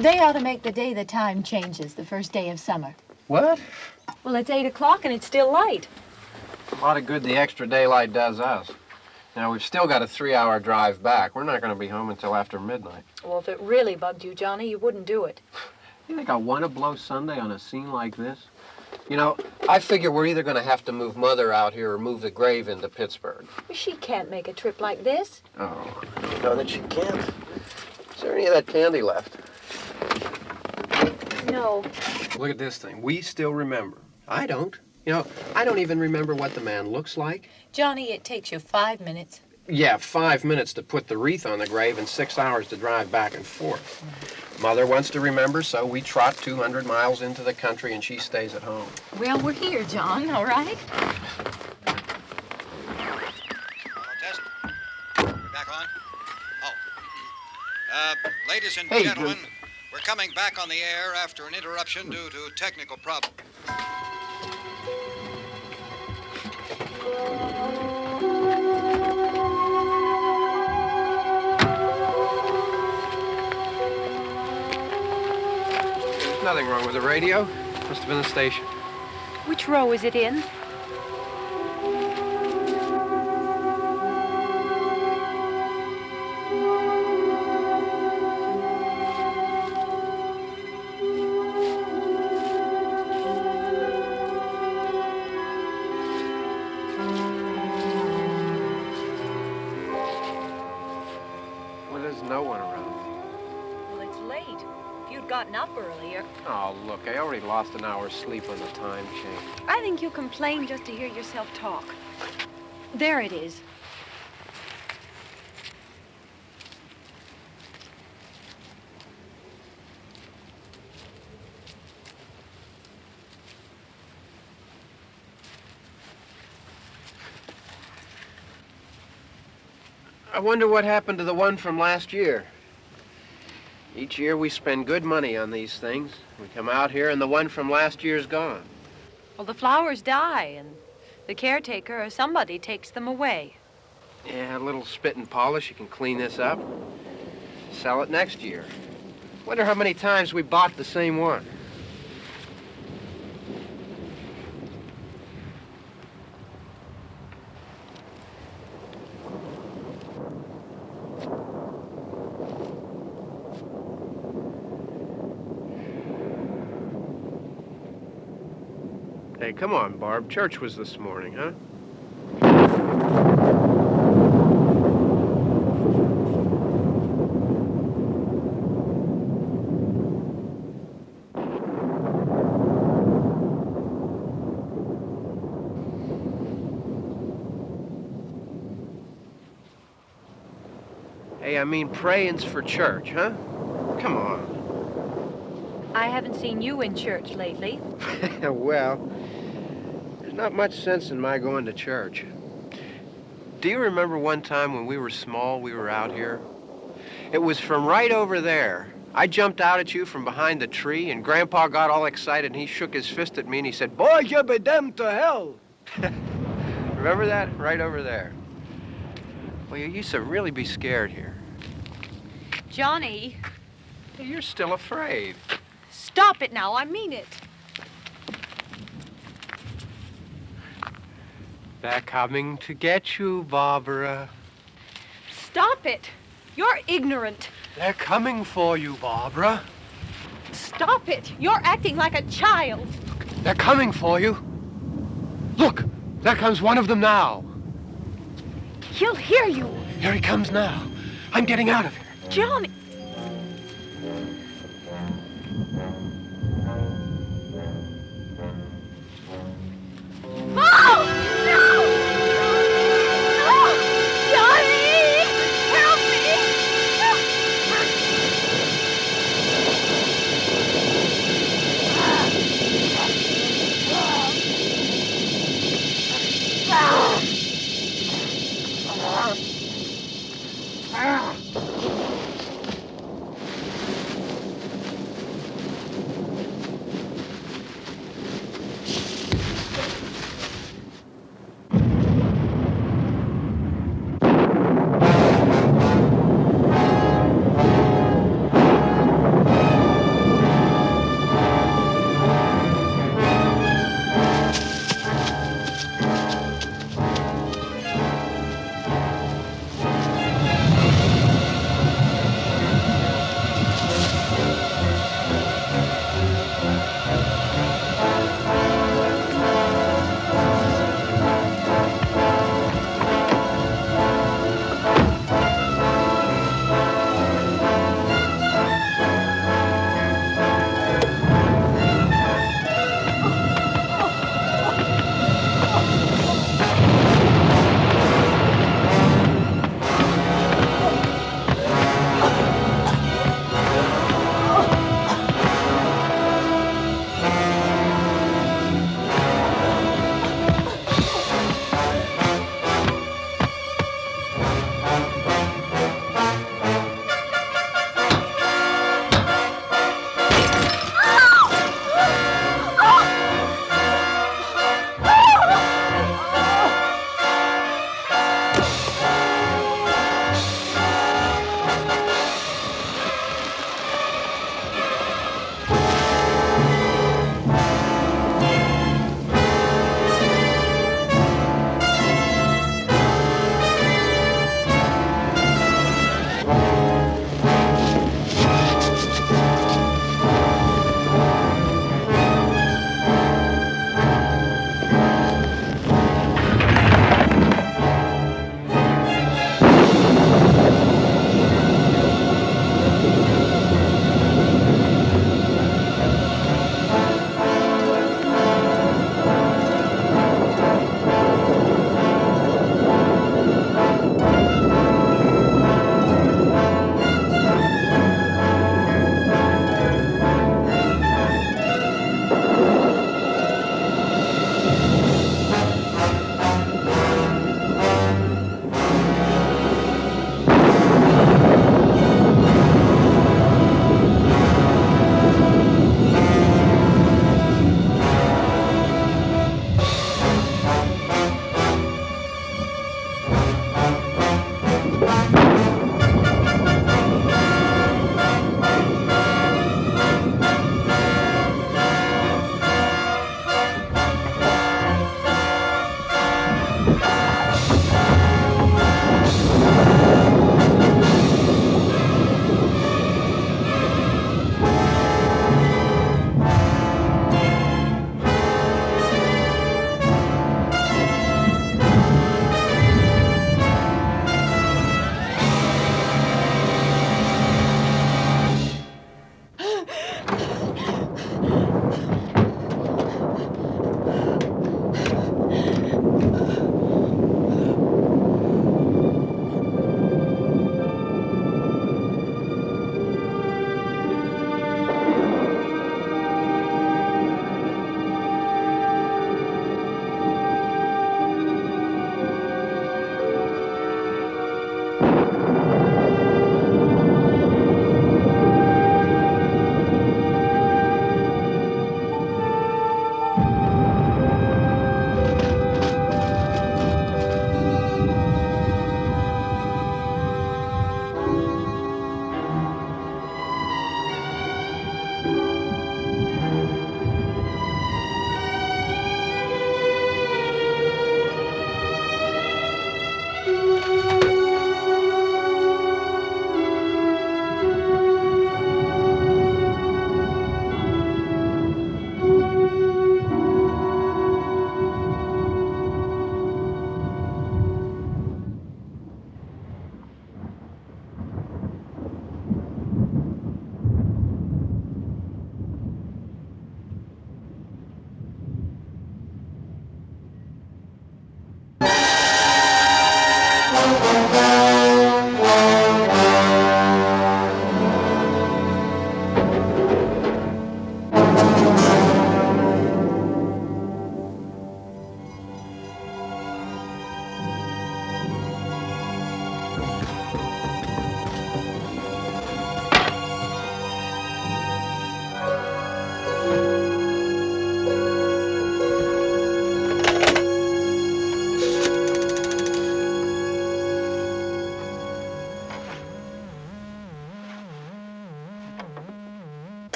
They ought to make the day the time changes, the first day of summer. What? Well, it's 8 o'clock and it's still light. A lot of good the extra daylight does us. Now, we've still got a 3-hour drive back. We're not going to be home until after midnight. Well, if it really bugged you, Johnny, you wouldn't do it. You think I want to blow Sunday on a scene like this? You know, I figure we're either going to have to move Mother out here or move the grave into Pittsburgh. She can't make a trip like this. Oh, you know that she can't. Is there any of that candy left? No. Look at this thing. We still remember. I don't. You know, I don't even remember what the man looks like. Johnny, it takes you 5 minutes. Yeah, 5 minutes to put the wreath on the grave and 6 hours to drive back and forth. Mother wants to remember, so we trot 200 miles into the country and she stays at home. Well, we're here, John, all right? Test. We're back on? Oh. Ladies and gentlemen, we're coming back on the air after an interruption due to technical problem. There's nothing wrong with the radio. Must have been the station. Which row is it in? Well, there's no one around. Well, it's late. If you'd gotten up earlier. Oh, look, I already lost an hour's sleep on the time change. I think you complain just to hear yourself talk. There it is. I wonder what happened to the one from last year. Each year we spend good money on these things. We come out here and the one from last year's gone. Well, the flowers die, and the caretaker or somebody takes them away. Yeah, a little spit and polish. You can clean this up. Sell it next year. Wonder how many times we bought the same one. Hey, come on, Barb. Church was this morning, huh? Hey, I mean praying's for church, huh? Come on. I haven't seen you in church lately. Well, there's not much sense in my going to church. Do you remember one time when we were small, we were out here? It was from right over there. I jumped out at you from behind the tree, and Grandpa got all excited, and he shook his fist at me, and he said, "Boy, you be damned to hell." Remember that? Right over there. Well, you used to really be scared here. Johnny, Hey, you're still afraid. stop it now. I mean it. They're coming to get you, Barbara. Stop it. You're ignorant. They're coming for you, Barbara. Stop it. You're acting like a child. They're coming for you. Look, there comes one of them now. He'll hear you. Here he comes now. I'm getting out of here. Johnny. Oh! No! No! Johnny! Help me!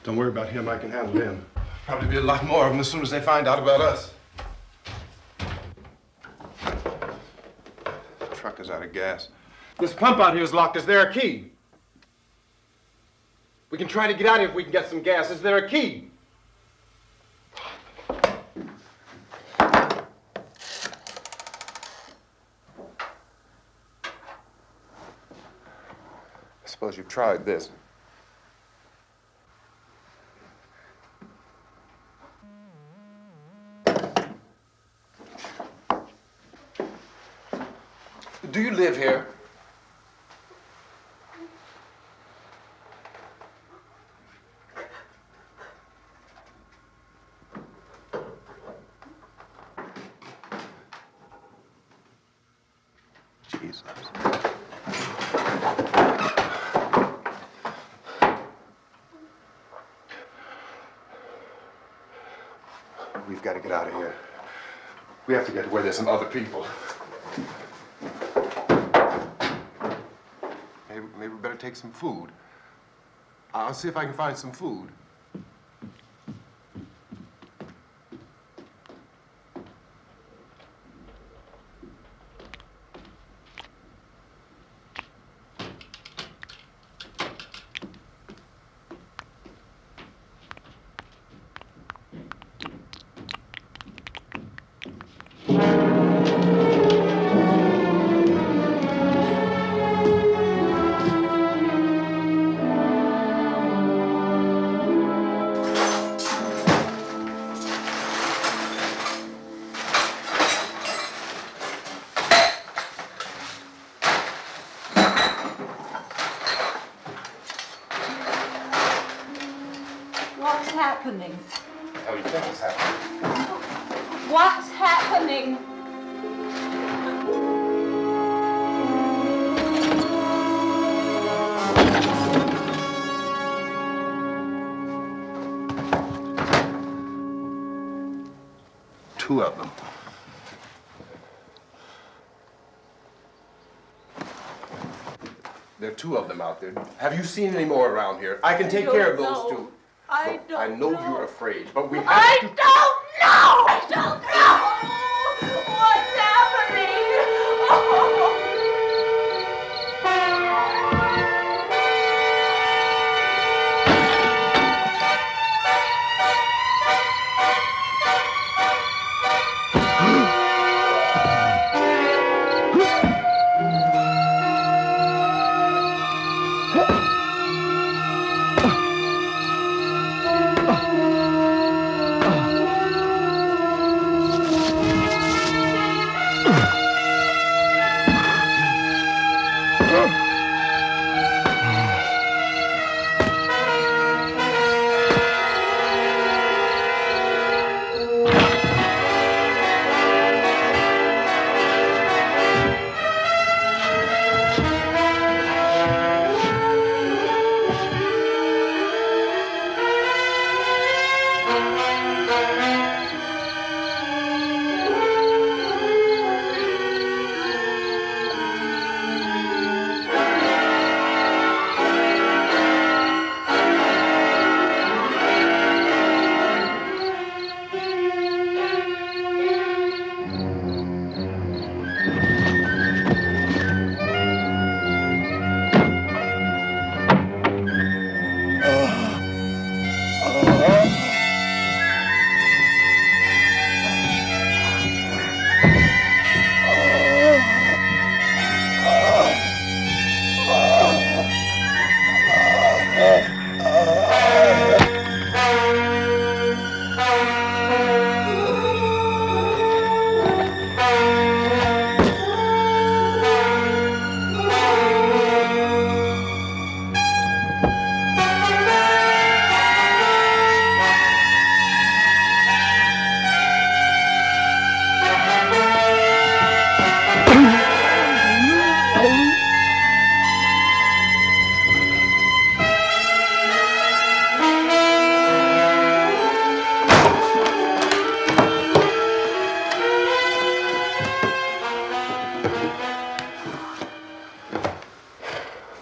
Don't worry about him. I can handle him. Probably be a lot more of them as soon as they find out about us. The truck is out of gas. This pump out here is locked. Is there a key? We can try to get out of here if we can get some gas. Is there a key? I suppose you've tried this. Do you live here? Jesus. We've got to get out of here. We have to get to where there's some other people. Maybe we better take some food. I'll see if I can find some food. What's happening? How do you think it's happening? What's happening? Two of them. There are two of them out there. Have you seen any more around here? I can take care of those two. I don't I know you're afraid, but we have I to... don't know! I don't know! What's happening?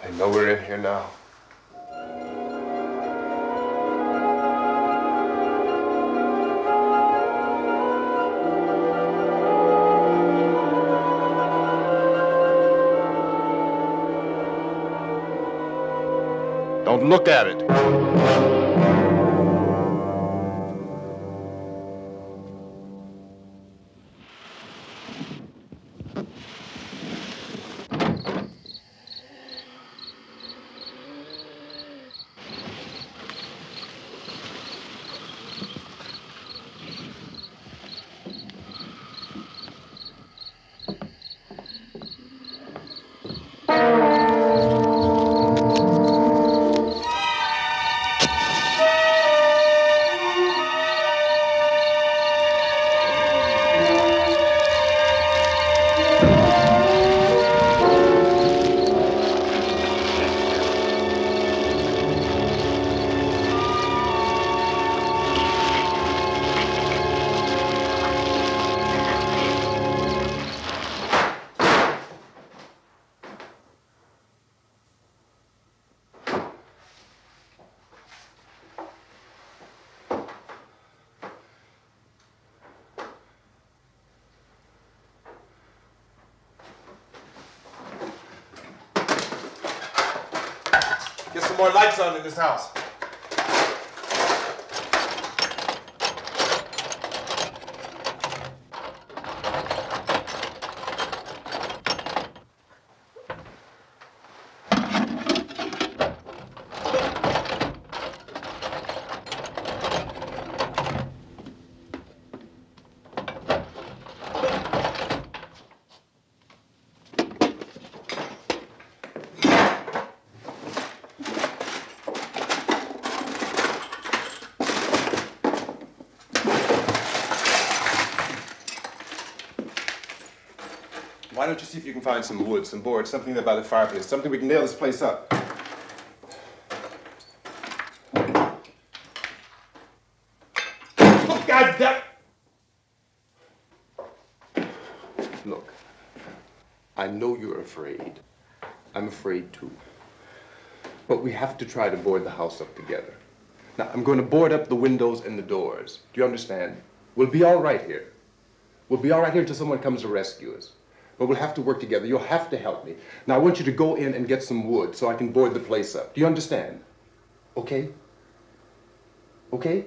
I know we're in here now. Don't look at it. Get some more lights on in this house. Why don't you see if you can find some wood, some boards, something there by the fireplace, something we can nail this place up. Oh, God damn! Look, I know you're afraid. I'm afraid too. But we have to try to board the house up together. Now, I'm going to board up the windows and the doors. Do you understand? We'll be all right here. We'll be all right here until someone comes to rescue us. But we'll have to work together. You'll have to help me. Now, I want you to go in and get some wood so I can board the place up. Do you understand? Okay? Okay?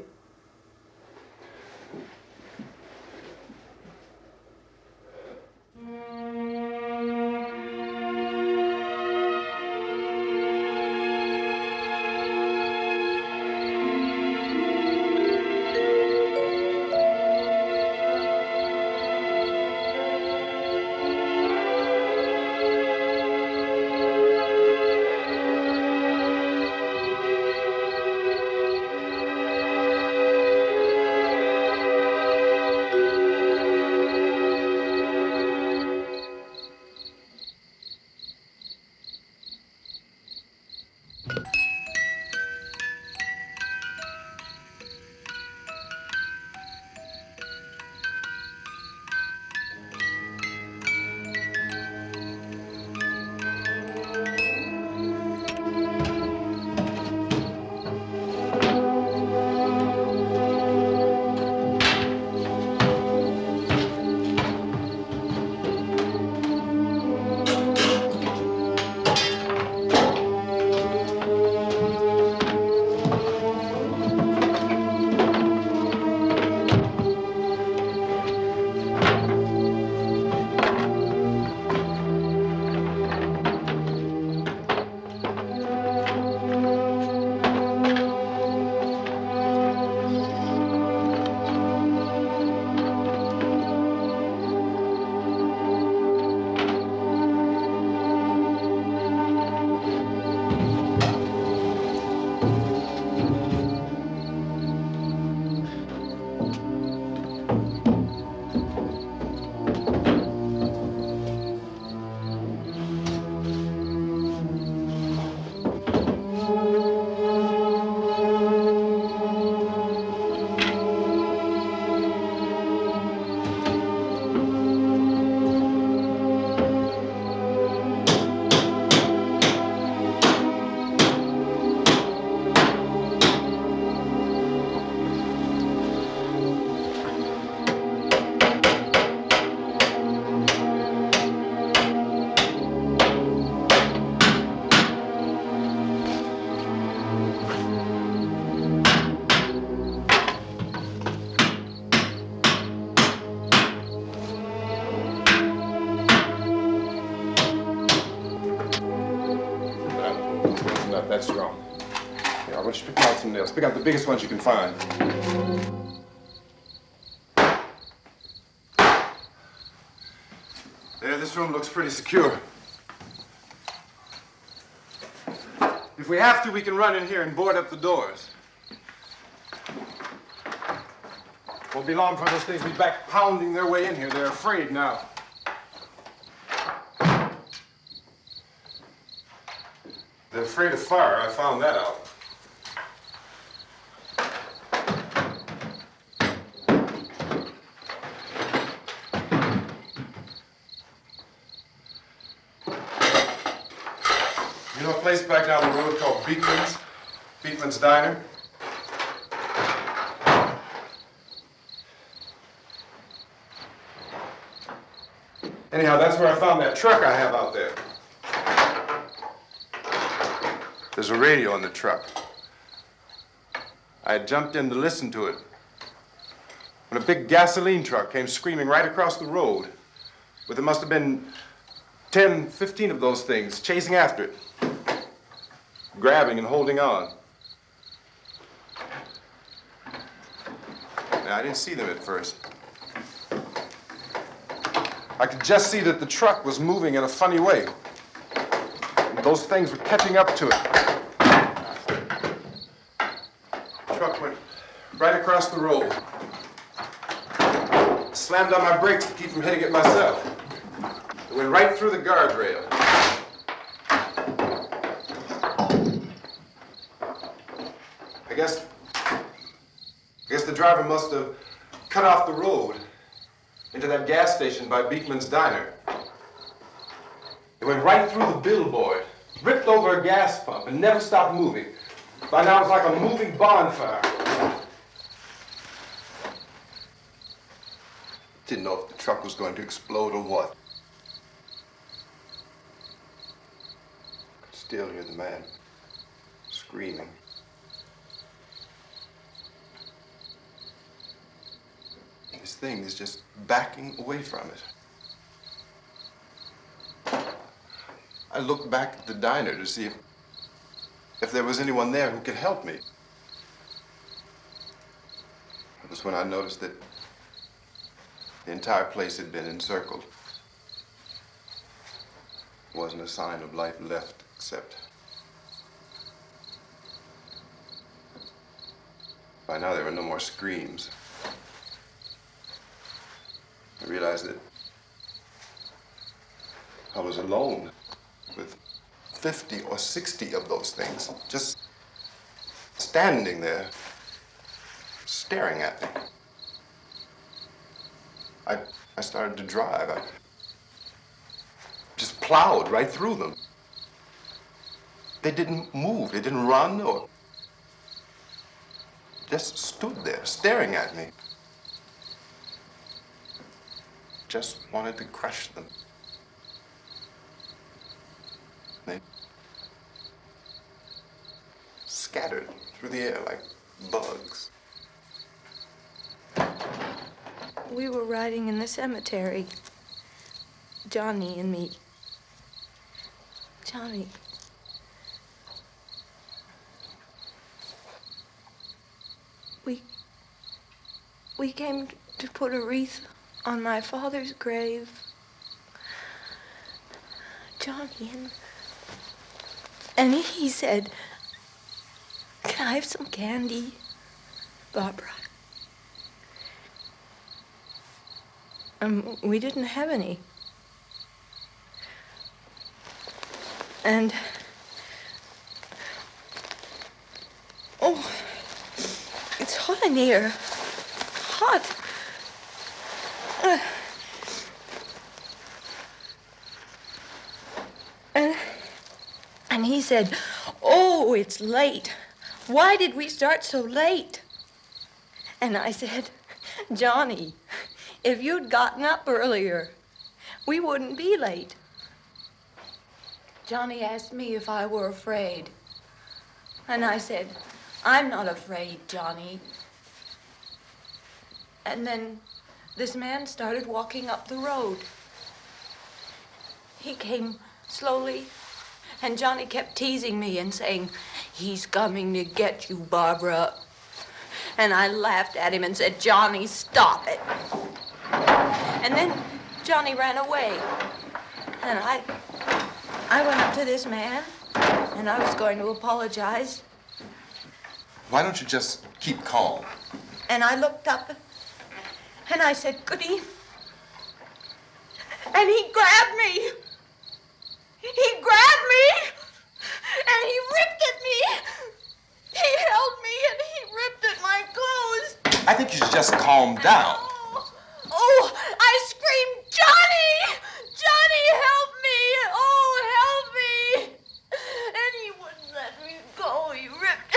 that's wrong. Here, I want you to pick out some nails. Pick out the biggest ones you can find. There, this room looks pretty secure. If we have to, we can run in here and board up the doors. Won't be long for those things to be back pounding their way in here. They're afraid now. They're afraid of fire. I found that out. You know a place back down the road called Beekman's? Beekman's Diner? Anyhow, that's where I found that truck I have out there. There's a radio on the truck. I had jumped in to listen to it when a big gasoline truck came screaming right across the road. But there must have been 10, 15 of those things chasing after it, grabbing and holding on. Now, I didn't see them at first. I could just see that the truck was moving in a funny way. And those things were catching up to it. The truck went right across the road. Slammed on my brakes to keep from hitting it myself. It went right through the guardrail. I guess the driver must have cut off the road into that gas station by Beekman's Diner. It went right through the billboard, ripped over a gas pump, and never stopped moving. By now, it's like a moving bonfire. Didn't know if the truck was going to explode or what. Could still hear the man screaming. This thing is just backing away from it. I looked back at the diner to see if there was anyone there who could help me. It was when I noticed that the entire place had been encircled. There wasn't a sign of life left except by now there were no more screams. I realized that I was alone with 50 or 60 of those things, just standing there, staring at me. I started to drive. I just plowed right through them. They didn't move, they didn't run or just stood there staring at me. Just wanted to crush them. They scattered through the air like bugs. We were riding in the cemetery, Johnny and me. Johnny. We came to put a wreath on my father's grave. Johnny, and he said, "Can I have some candy, Barbara?" We didn't have any. And, oh, it's hot in here. Hot. And he said, "Oh, it's late. Why did we start so late?" And I said, "Johnny, if you'd gotten up earlier, we wouldn't be late." Johnny asked me if I were afraid. And I said, "I'm not afraid, Johnny." And then this man started walking up the road. He came slowly And Johnny kept teasing me and saying, "He's coming to get you, Barbara." And I laughed at him and said, "Johnny, stop it." And then Johnny ran away. And I went up to this man, and I was going to apologize. Why don't you just keep calm? And I looked up, and I said, "Goody." And he grabbed me. He grabbed me, and he ripped at me. He held me, and he ripped at my clothes. I think you should just calm down. Oh, I screamed, "Johnny! Johnny, help me! Oh, help me!" And he wouldn't let me go. He ripped.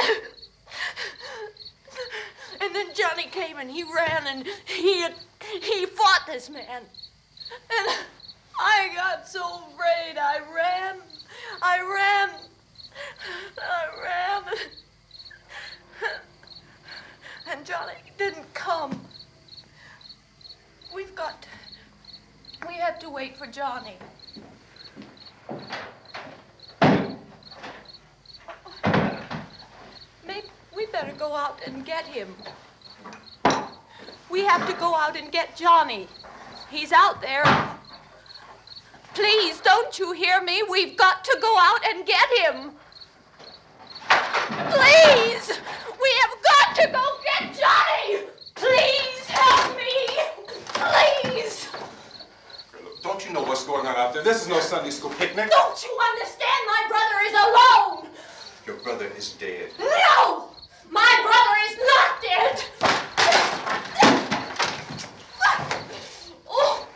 And then Johnny came and he ran and he fought this man. And I got so afraid. I ran. And Johnny didn't come. We have to wait for Johnny. Maybe we better go out and get him. We have to go out and get Johnny. He's out there. Please, don't you hear me? We've got to go out and get him. Please! We have got to go get Johnny! Please help me! Please! Look, don't you know what's going on out there? This is no Sunday school picnic. Don't you understand? My brother is alone! Your brother is dead. No! My brother is not dead! Oh.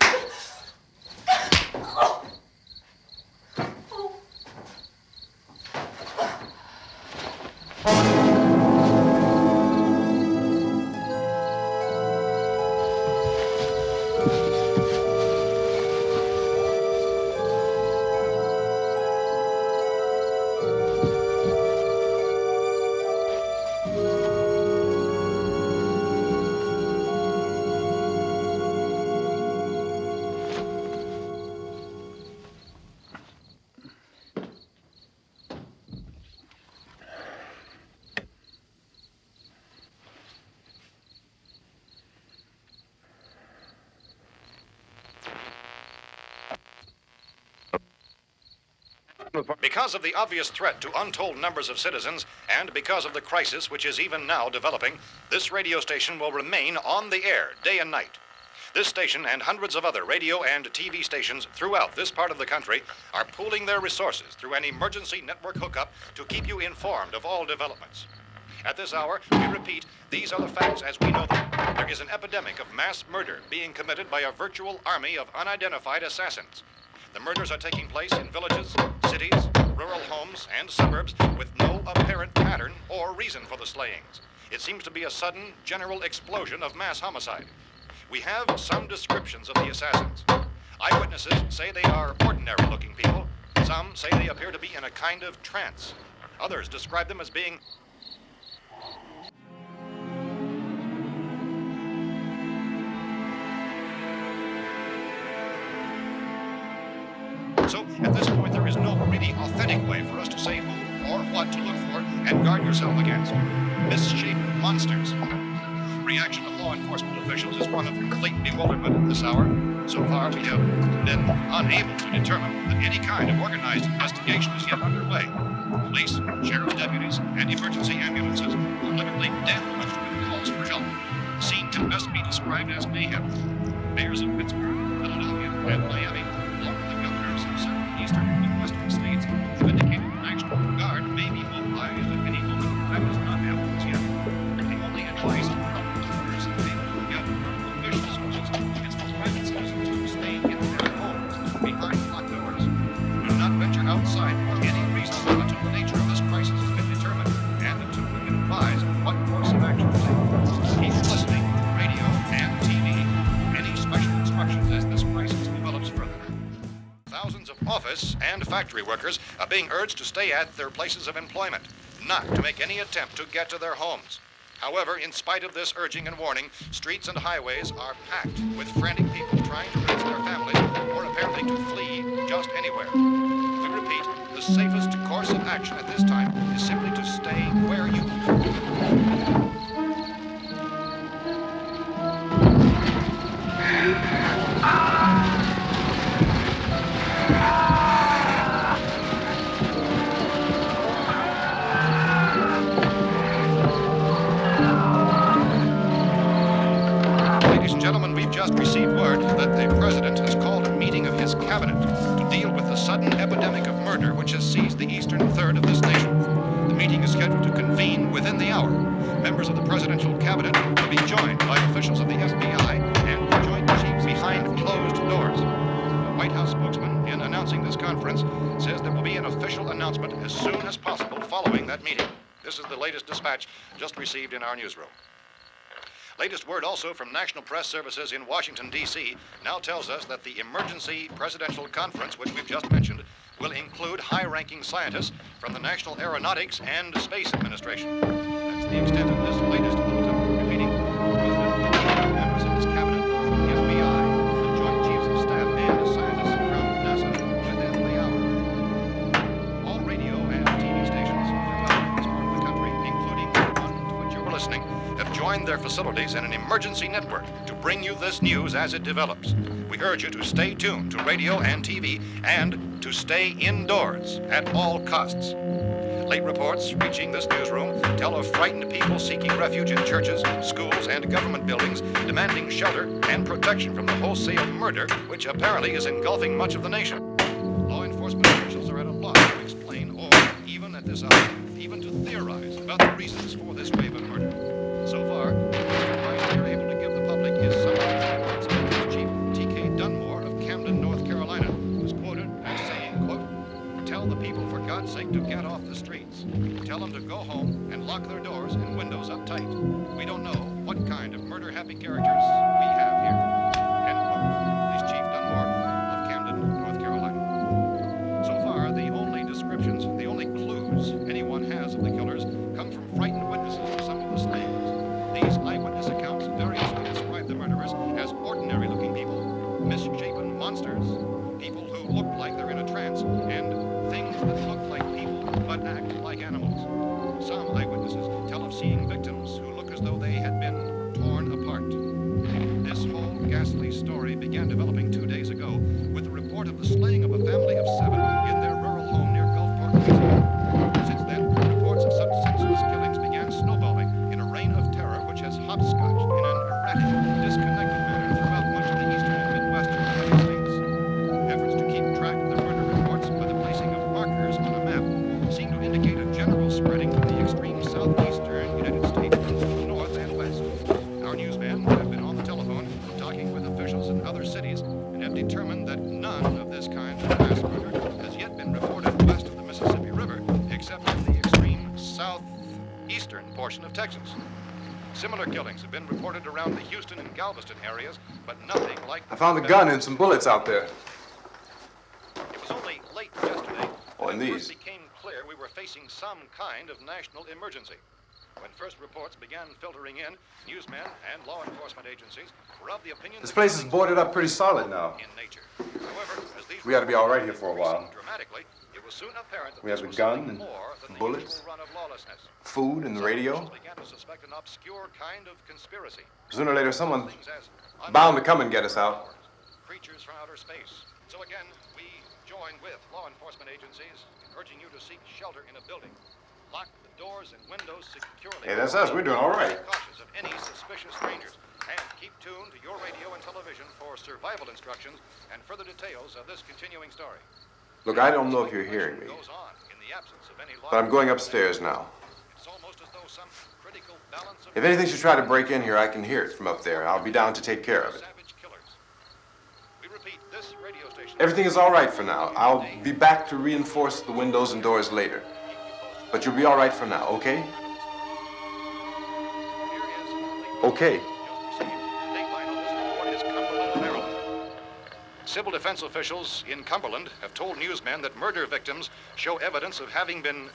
Oh. Because of the obvious threat to untold numbers of citizens, and because of the crisis which is even now developing, this radio station will remain on the air day and night. This station and hundreds of other radio and TV stations throughout this part of the country are pooling their resources through an emergency network hookup to keep you informed of all developments. At this hour, we repeat, these are the facts as we know them. There is an epidemic of mass murder being committed by a virtual army of unidentified assassins. The murders are taking place in villages, cities, rural homes, and suburbs with no apparent pattern or reason for the slayings. It seems to be a sudden, general explosion of mass homicide. We have some descriptions of the assassins. Eyewitnesses say they are ordinary-looking people. Some say they appear to be in a kind of trance. Others describe them as being So, at this point, there is no really authentic way for us to say who or what to look for and guard yourself against. Misshaped monsters. Reaction of law enforcement officials is one of complete bewilderment at this hour. So far, we have been unable to determine that any kind of organized investigation is yet underway. Police, sheriff's deputies, and emergency ambulances are literally deluged with calls for help. The scene can best be described as mayhem. Mayors of Pittsburgh, Philadelphia, and Miami, along with the governors of several eastern and western states, have indicated the National Guard may be mobilized at any moment. That has not happened as yet. The only advice from governors have been able to get from official sources is for private citizens to stay in their homes behind locked doors. Do not venture outside for any reason until the nature of this crisis has been determined and until we can advise what course of action to take. Keep listening to radio and TV. Any special instructions as this crisis develops further. Thousands of office and factory workers are being urged to stay at their places of employment, not to make any attempt to get to their homes. However, in spite of this urging and warning, streets and highways are packed with frantic people trying to reach their families or apparently to flee just anywhere. We repeat, the the safest course of action at this time is simply to stay where you Ladies and gentlemen, we've just received word that the President has called a meeting of his cabinet to deal with the sudden epidemic of murder which has seized the eastern third of this nation. The meeting is scheduled to convene within the hour. Members of the presidential cabinet will be joined by officials of the FBI and the Joint Chiefs behind closed doors. The White House spokesman, in announcing this conference, says there will be an official announcement as soon as possible following that meeting. This is the latest dispatch just received in our newsroom. Latest word also from National Press Services in Washington, D.C. now tells us that the emergency presidential conference, which we've just mentioned, will include high-ranking scientists from the National Aeronautics and Space Administration. That's the extent of this latest bulletin, repeating President, members of his cabinet, the FBI, the Joint Chiefs of Staff, and scientists from NASA within the hour. All radio and TV stations throughout this part of the country, including the one to which you're listening, have joined their facilities in an emergency network to bring you this news as it develops. We urge you to stay tuned to radio and TV and to stay indoors at all costs. Late reports reaching this newsroom tell of frightened people seeking refuge in churches, schools, and government buildings, demanding shelter and protection from the wholesale murder which apparently is engulfing much of the nation. Law enforcement officials are at a loss to explain or, even at this hour, even to theorize about the reasons for this wave of murder. So far, the advice we are able to give the public is somewhat Secretary Chief T.K. Dunmore of Camden, North Carolina, was quoted as saying, quote, "Tell the people for God's sake to get off the streets. Tell them to go home and lock their doors and windows up tight. We don't know what kind of murder-happy characters we have here." End quote. Police Chief Dunmore of Camden, North Carolina. So far, the only descriptions, the only clues anyone has of the killers come from frightened witnesses of some of the slayings. These eyewitness accounts variously describe the murderers as ordinary-looking people, misshapen monsters, people who look like they're in a trance, and things that look like people but act like animals. Some eyewitnesses tell of seeing victims who look as though they had been torn apart. This whole ghastly story began developing 2 days ago with the report of the slaying of a family of 7 in their rural home near Gulfport, Louisiana. Since then, reports of such senseless killings began snowballing in a reign of terror which has hopscotched in an erratic, disconnected manner throughout much of the eastern and midwestern United States. Efforts to keep track of the murder reports by the placing of markers on a map seem to indicate a general spreading from the extreme southeastern United States to the north and west. Our newsmen have been on the telephone talking with officials in other cities and have determined that none of this kind of mass murder has yet been reported west of the Mississippi River, except in the extreme southeastern portion of Texas. Similar killings have been reported around the Houston and Galveston areas, but nothing like I found a gun and some bullets out there. It was only late yesterday Oh, and when it these. first became clear we were facing some kind of national emergency. When first reports began filtering in, newsmen and law enforcement agencies were of the opinion This that place is killings boarded were up pretty solid now. in nature. However, as these We ought to be all right here for a while. dramatically, it was soon apparent that We this have a was gun something and more than the bullets. usual run of lawlessness. Food and the Some radio. officials began to suspect an obscure kind of conspiracy. Sooner or later, someone's Things as bound to come and get us out. creatures from outer space. So again, we join with law enforcement agencies in urging you to seek shelter in a building. Lock the doors and windows securely. Hey, that's us. We're doing all right. Be cautious of any suspicious strangers. And keep tuned to your radio and television for survival instructions and further details of this continuing story. Look, I don't know if you're hearing me, Goes on in the absence of any law. but I'm going upstairs now. It's almost as though some critical balance of If anything should try to break in here, I can hear it from up there. I'll be down to take care of it. savage killers. We repeat, this radio station. Everything is all right for now. I'll be back to reinforce the windows and doors later. But you'll be all right for now, okay? Okay. Civil defense officials in Cumberland have told newsmen that murder victims show evidence of having been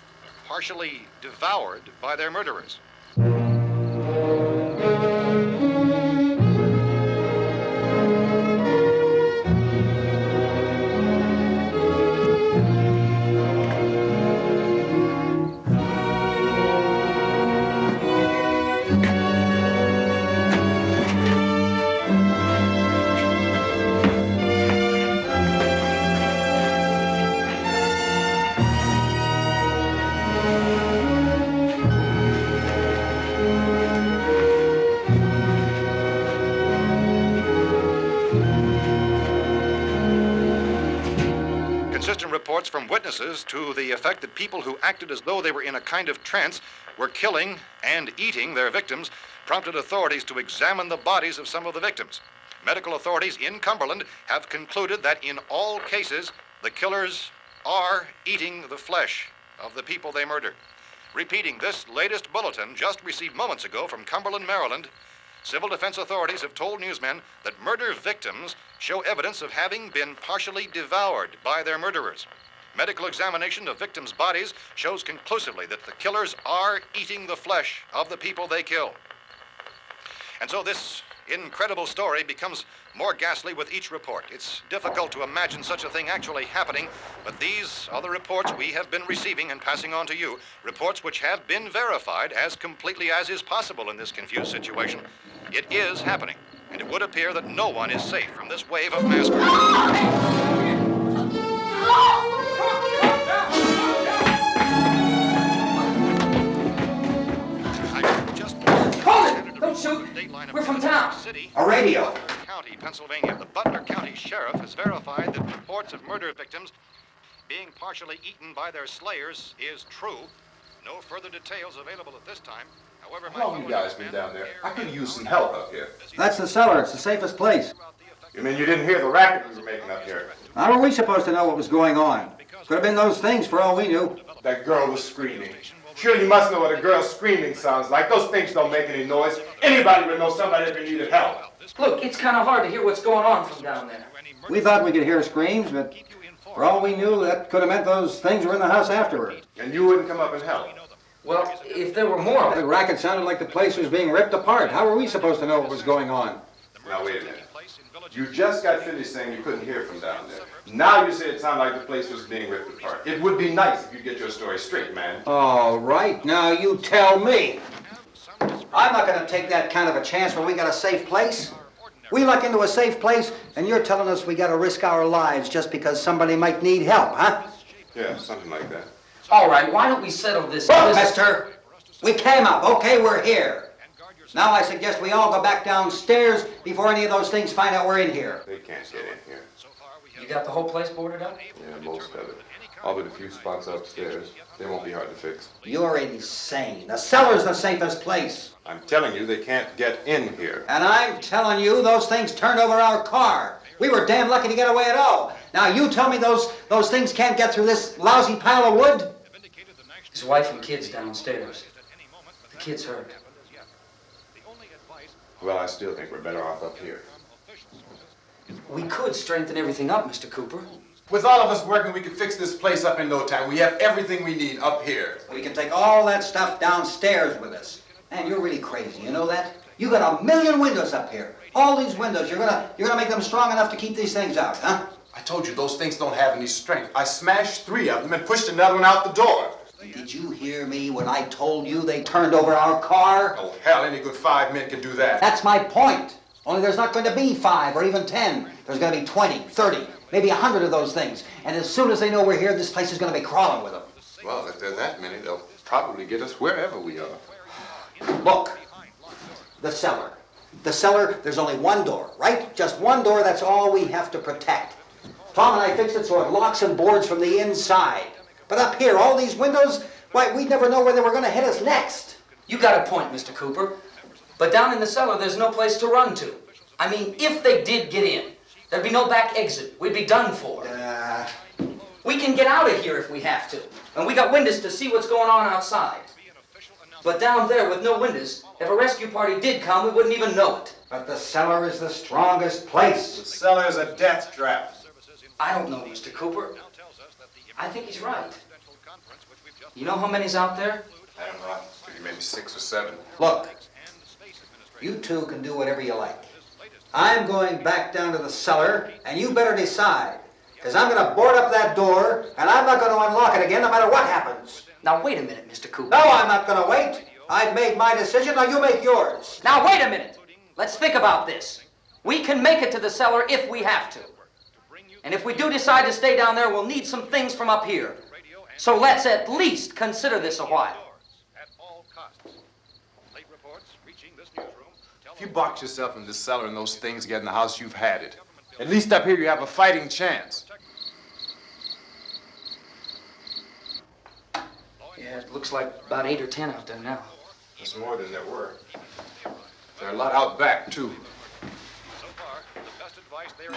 partially devoured by their murderers. Inconsistent reports from witnesses to the effect that people who acted as though they were in a kind of trance were killing and eating their victims prompted authorities to examine the bodies of some of the victims. Medical authorities in Cumberland have concluded that in all cases, the killers are eating the flesh of the people they murdered. Repeating this latest bulletin just received moments ago from Cumberland, Maryland, civil defense authorities have told newsmen that murder victims show evidence of having been partially devoured by their murderers. Medical examination of victims' bodies shows conclusively that the killers are eating the flesh of the people they kill. And so this incredible story becomes more ghastly with each report. It's difficult to imagine such a thing actually happening, but these are the reports we have been receiving and passing on to you, reports which have been verified as completely as is possible in this confused situation. It is happening, and it would appear that no one is safe from this wave of mass murder. Don't shoot! We're from town. A radio. County, Pennsylvania. The Butler County Sheriff has verified that reports of murder victims being partially eaten by their slayers is true. No further details available at this time. However, How long have you guys been down there? I could use some help up here. That's the cellar. It's the safest place. You mean you didn't hear the racket we were making up here? How were we supposed to know what was going on? Could have been those things for all we knew. That girl was screaming. Sure, you must know what a girl screaming sounds like. Those things don't make any noise. Anybody would know somebody ever needed help. Look, it's kind of hard to hear what's going on from down there. We thought we could hear screams, but for all we knew, that could have meant those things were in the house afterward. And you wouldn't come up and help? Well, if there were more of The them. racket sounded like the place was being ripped apart. How were we supposed to know what was going on? Now, wait a minute. You just got finished saying you couldn't hear from down there. Now you say it sounded like the place was being ripped apart. It would be nice if you get your story straight, man. All right, now you tell me. I'm not going to take that kind of a chance when we got a safe place. We luck into a safe place, and you're telling us we got to risk our lives just because somebody might need help, huh? Yeah, something like that. All right, why don't we settle this? Look, mister, we came up. Okay, we're here. Now I suggest we all go back downstairs before any of those things find out we're in here. They can't get in here. You got the whole place boarded up? Yeah, most of it. All but a few spots upstairs. They won't be hard to fix. You're insane. The cellar's the safest place. I'm telling you, they can't get in here. And I'm telling you, those things turned over our car. We were damn lucky to get away at all. Now you tell me those things can't get through this lousy pile of wood? His wife and kids downstairs. The kid's hurt. Well, I still think we're better off up here. We could strengthen everything up, Mr. Cooper. With all of us working, we could fix this place up in no time. We have everything we need up here. We can take all that stuff downstairs with us. Man, you're really crazy, you know that? You got 1,000,000 windows up here. All these windows, you're gonna make them strong enough to keep these things out, huh? I told you those things don't have any strength. I smashed 3 of them and pushed another one out the door. Did you hear me when I told you they turned over our car? Oh, hell, any good 5 men can do that. That's my point. Only there's not going to be 5 or even 10. There's going to be 20, 30, maybe 100 of those things. And as soon as they know we're here, this place is going to be crawling with them. Well, if there are that many, they'll probably get us wherever we are. Look, the cellar. The cellar, there's only one door, right? Just one door, that's all we have to protect. Tom and I fixed it so it locks and boards from the inside. But up here, all these windows, why, we'd never know where they were going to hit us next. You got a point, Mr. Cooper. But down in the cellar, there's no place to run to. I mean, if they did get in, there'd be no back exit. We'd be done for. We can get out of here if we have to. And we got windows to see what's going on outside. But down there with no windows, if a rescue party did come, we wouldn't even know it. But the cellar is the strongest place. The cellar is a death trap. I don't know, Mr. Cooper. I think he's right. You know how many's out there? I don't know. Maybe 6 or 7. Look, you two can do whatever you like. I'm going back down to the cellar, and you better decide. Because I'm going to board up that door, and I'm not going to unlock it again no matter what happens. Now, wait a minute, Mr. Cooper. No, I'm not going to wait. I've made my decision, now you make yours. Now, wait a minute. Let's think about this. We can make it to the cellar if we have to. And if we do decide to stay down there, we'll need some things from up here. So let's at least consider this a while. If you box yourself in this cellar and those things get in the house, you've had it. At least up here you have a fighting chance. Yeah, it looks like about 8 or 10 out there now. That's more than there were. There are a lot out back, too. So far, the best advice there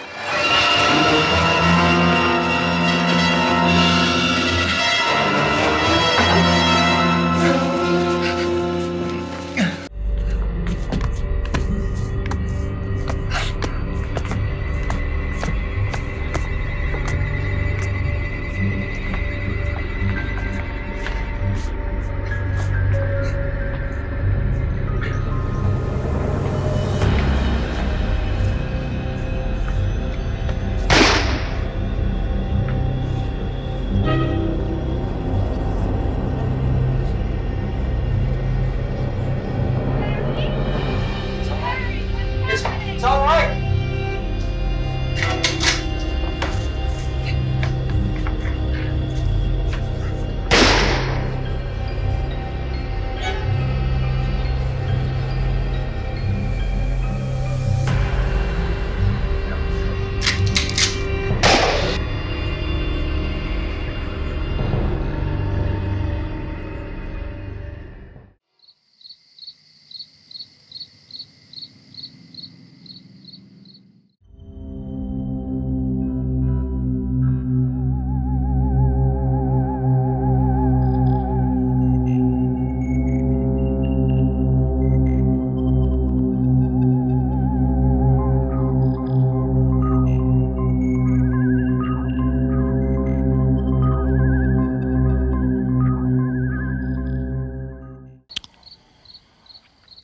It's all right.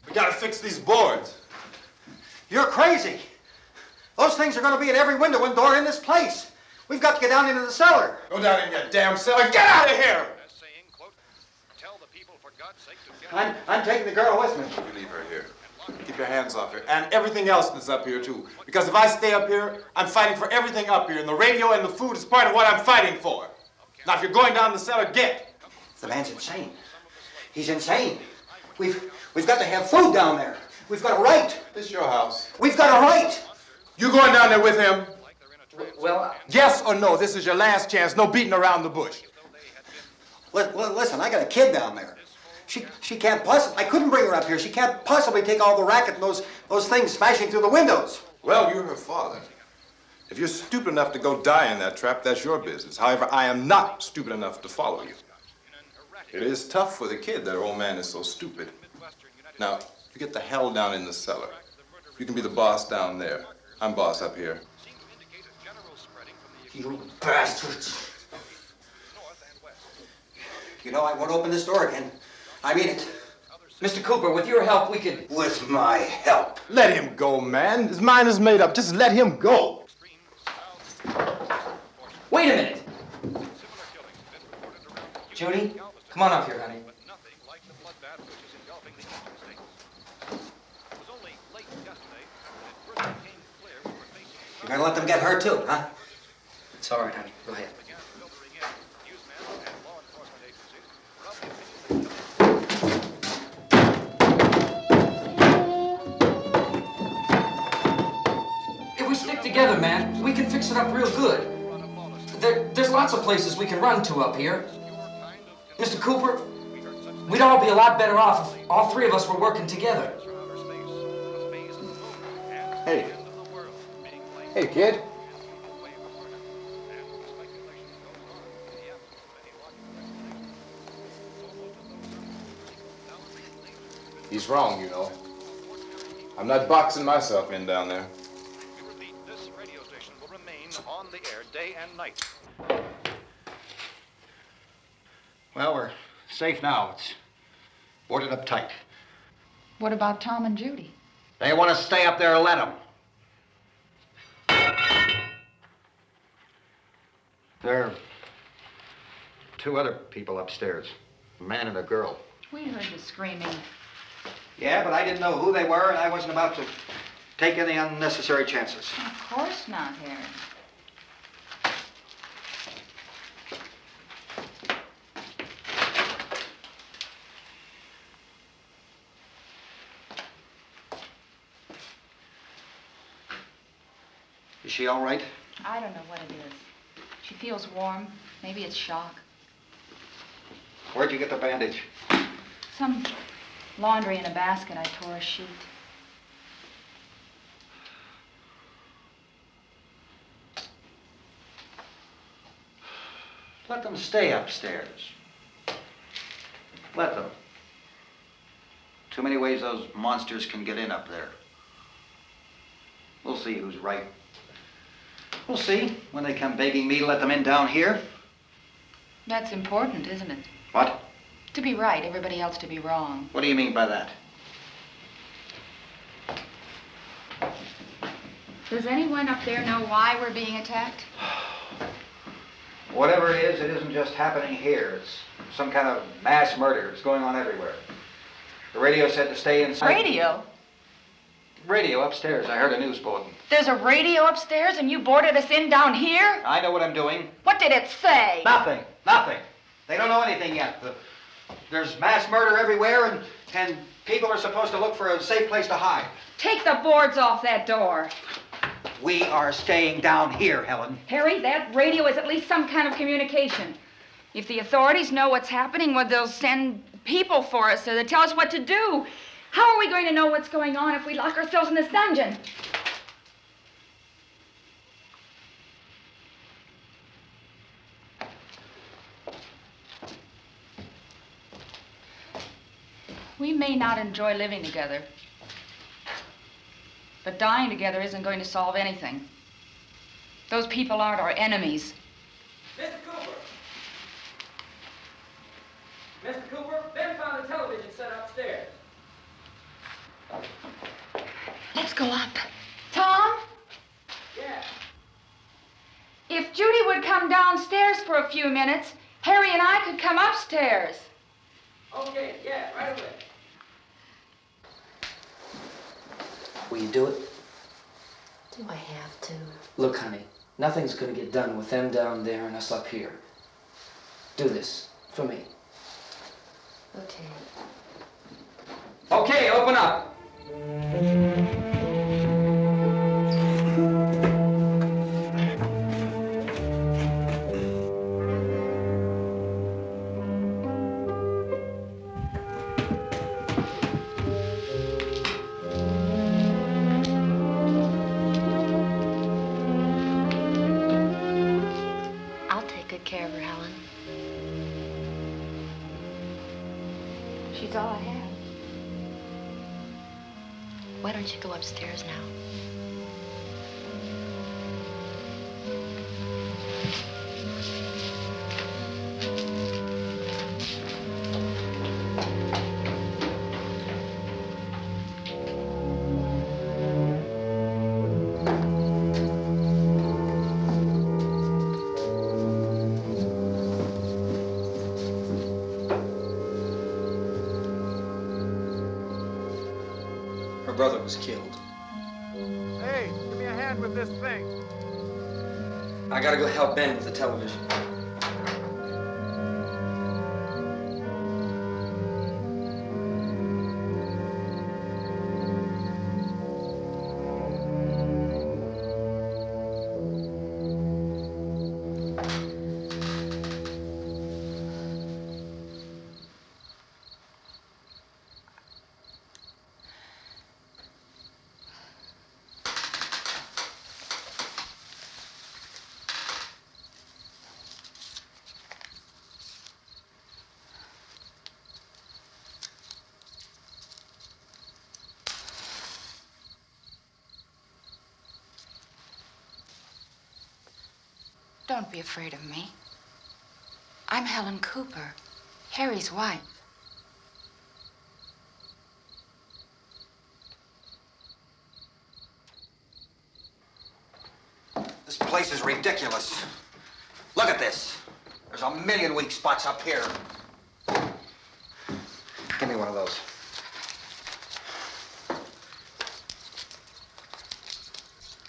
We gotta fix these boards. You're crazy. Those things are going to be at every window and door in this place. We've got to get down into the cellar. Go down in your damn cellar. Get out of here! as saying, quote, tell the people for God's sake to get I'm taking the girl with me. You leave her here. Keep your hands off her. And everything else that's up here, too. Because if I stay up here, I'm fighting for everything up here. And the radio and the food is part of what I'm fighting for. Now, if you're going down the cellar, get. The man's insane. He's insane. We've got to have food down there. We've got a right. This is your house. We've got a right. You going down there with him? Well, Yes or no? This is your last chance. No beating around the bush. Listen, I got a kid down there. She can't possibly, I couldn't bring her up here. She can't possibly take all the racket and those things smashing through the windows. Well, you're her father. If you're stupid enough to go die in that trap, that's your business. However, I am not stupid enough to follow you. It is tough for the kid that her old man is so stupid. Now, you get the hell down in the cellar. You can be the boss down there. I'm boss up here. You bastards. You know, I won't open this door again. I mean it. Mr. Cooper, with your help, we could... With my help. Let him go, man. His mind is made up. Just let him go. Wait a minute. Judy, come on up here, honey. You're gonna let them get hurt too, huh? It's all right, honey. Go ahead. If we stick together, man, we can fix it up real good. There's lots of places we can run to up here. Mr. Cooper, we'd all be a lot better off if all three of us were working together. Hey. Hey, kid. He's wrong, you know. I'm not boxing myself in down there. This radio station will remain on the air day and night. Well, we're safe now. It's boarded up tight. What about Tom and Judy? They want to stay up there, let them. There are two other people upstairs, a man and a girl. We heard the screaming. Yeah, but I didn't know who they were, and I wasn't about to take any unnecessary chances. Of course not, Harry. Is she all right? I don't know what it is. She feels warm. Maybe it's shock. Where'd you get the bandage? Some laundry in a basket. I tore a sheet. Let them stay upstairs. Let them. Too many ways those monsters can get in up there. We'll see who's right. We'll see when they come begging me to let them in down here. That's important, isn't it? What? To be right, everybody else to be wrong. What do you mean by that? Does anyone up there know why we're being attacked? Whatever it isn't just happening here. It's some kind of mass murder. It's going on everywhere. The radio said to stay inside. Radio? Radio upstairs. I heard a news bulletin. There's a radio upstairs and you boarded us in down here? I know what I'm doing. What did it say? Nothing. Nothing. They don't know anything yet. There's mass murder everywhere, and people are supposed to look for a safe place to hide. Take the boards off that door. We are staying down here, Helen. Harry, that radio is at least some kind of communication. If the authorities know what's happening, well, they'll send people for us to tell us what to do. How are we going to know what's going on if we lock ourselves in this dungeon? We may not enjoy living together, but dying together isn't going to solve anything. Those people aren't our enemies. Mr. Cooper! Mr. Cooper, Ben found a television set upstairs. Let's go up. Tom? Yeah. If Judy would come downstairs for a few minutes, Harry and I could come upstairs. Okay, yeah, right away. Will you do it? Do I have to? Look, honey, nothing's gonna get done with them down there and us up here. Do this, for me. Okay. Okay, open up. I'll take good care of her, Helen. She's all I have. Why don't you go upstairs now? Her brother was killed. Hey, give me a hand with this thing. I gotta go help Ben with the television. Don't be afraid of me. I'm Helen Cooper, Harry's wife. This place is ridiculous. Look at this. There's a million weak spots up here. Give me one of those.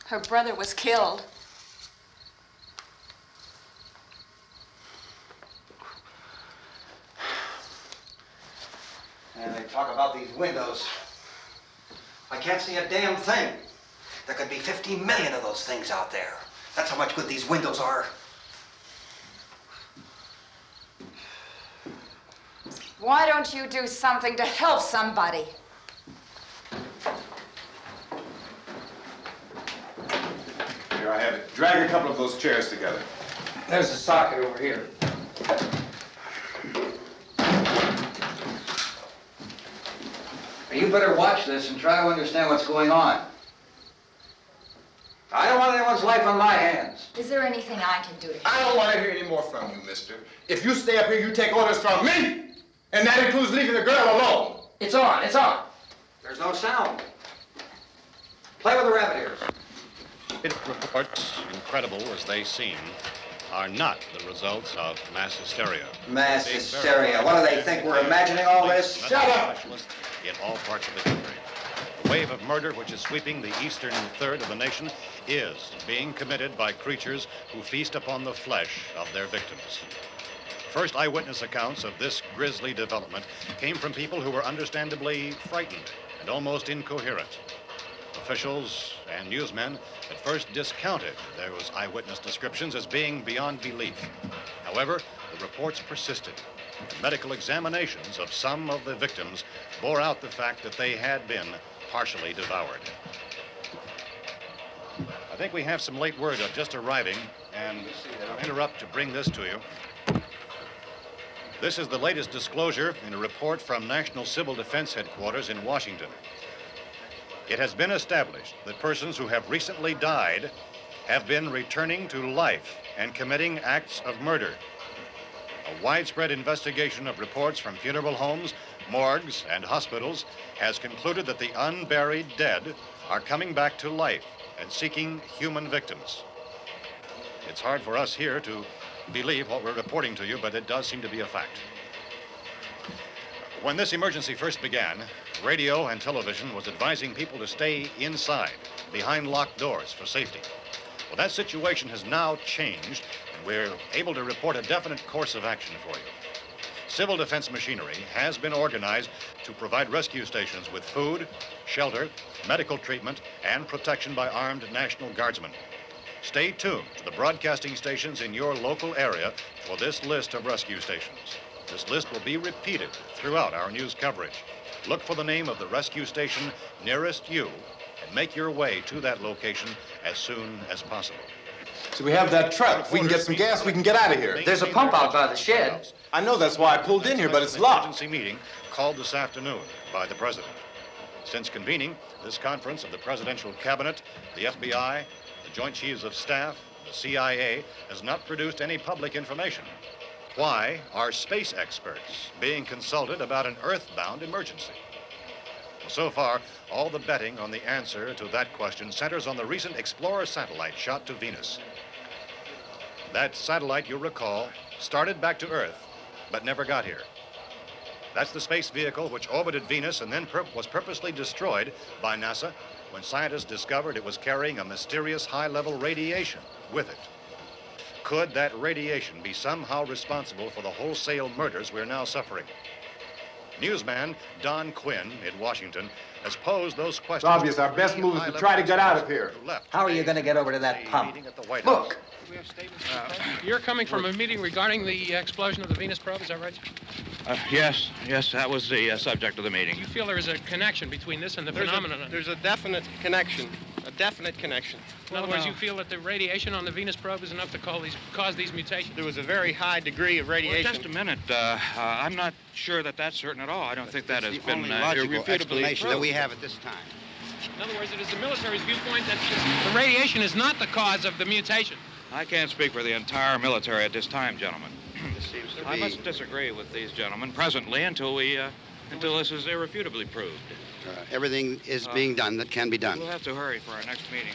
Her brother was killed. And they talk about these windows. I can't see a damn thing. There could be 15 million of those things out there. That's how much good these windows are. Why don't you do something to help somebody? Here, I have it. Drag a couple of those chairs together. There's the socket over here. You better watch this and try to understand what's going on. I don't want anyone's life on my hands. Is there anything I can do to help? I don't want to hear any more from you, mister. If you stay up here, you take orders from me. And that includes leaving the girl alone. It's on, it's on. There's no sound. Play with the rabbit ears. Reports, incredible as they seem, are not the results of mass hysteria. Mass hysteria. What do they think? We're imagining all this? Shut up! In all parts of the country. The wave of murder which is sweeping the eastern third of the nation is being committed by creatures who feast upon the flesh of their victims. First eyewitness accounts of this grisly development came from people who were understandably frightened and almost incoherent. Officials and newsmen at first discounted those eyewitness descriptions as being beyond belief. However, the reports persisted. Medical examinations of some of the victims bore out the fact that they had been partially devoured. I think we have some late word just arriving, and I'll interrupt to bring this to you. This is the latest disclosure in a report from National Civil Defense Headquarters in Washington. It has been established that persons who have recently died have been returning to life and committing acts of murder. A widespread investigation of reports from funeral homes, morgues, and hospitals has concluded that the unburied dead are coming back to life and seeking human victims. It's hard for us here to believe what we're reporting to you, but it does seem to be a fact. When this emergency first began, radio and television was advising people to stay inside, behind locked doors for safety. Well, that situation has now changed, and we're able to report a definite course of action for you. Civil defense machinery has been organized to provide rescue stations with food, shelter, medical treatment, and protection by armed National Guardsmen. Stay tuned to the broadcasting stations in your local area for this list of rescue stations. This list will be repeated throughout our news coverage. Look for the name of the rescue station nearest you and make your way to that location as soon as possible. So we have that truck. If we can get some gas, we can get out of here. There's a pump out by the shed. I know, that's why I pulled in here, but it's locked. Emergency meeting called this afternoon by the president. Since convening this conference of the presidential cabinet, the FBI, the Joint Chiefs of Staff, the CIA has not produced any public information. Why are space experts being consulted about an earthbound emergency? Well, so far, all the betting on the answer to that question centers on the recent Explorer satellite shot to Venus. That satellite, you'll recall, started back to Earth, but never got here. That's the space vehicle which orbited Venus and then was purposely destroyed by NASA when scientists discovered it was carrying a mysterious high-level radiation with it. Could that radiation be somehow responsible for the wholesale murders we're now suffering? Newsman Don Quinn in Washington has posed those questions. It's obvious our best move is to try to get out of here. How are you going to get over to that pump? Look! You're coming from a meeting regarding the explosion of the Venus probe, is that right? Yes, that was the subject of the meeting. You feel there is a connection between this and the phenomenon? There's a definite connection. In other words, you feel that the radiation on the Venus probe is enough to cause these mutations? There was a very high degree of radiation. Well, just a minute. I'm not sure that that's certain at all. I don't think that has been logical explanation proved. that we have at this time. In other words, it is the military's viewpoint that the radiation is not the cause of the mutation. I can't speak for the entire military at this time, gentlemen. This seems to I be... must disagree with these gentlemen presently until this is irrefutably proved. everything is being done that can be done. We'll have to hurry for our next meeting.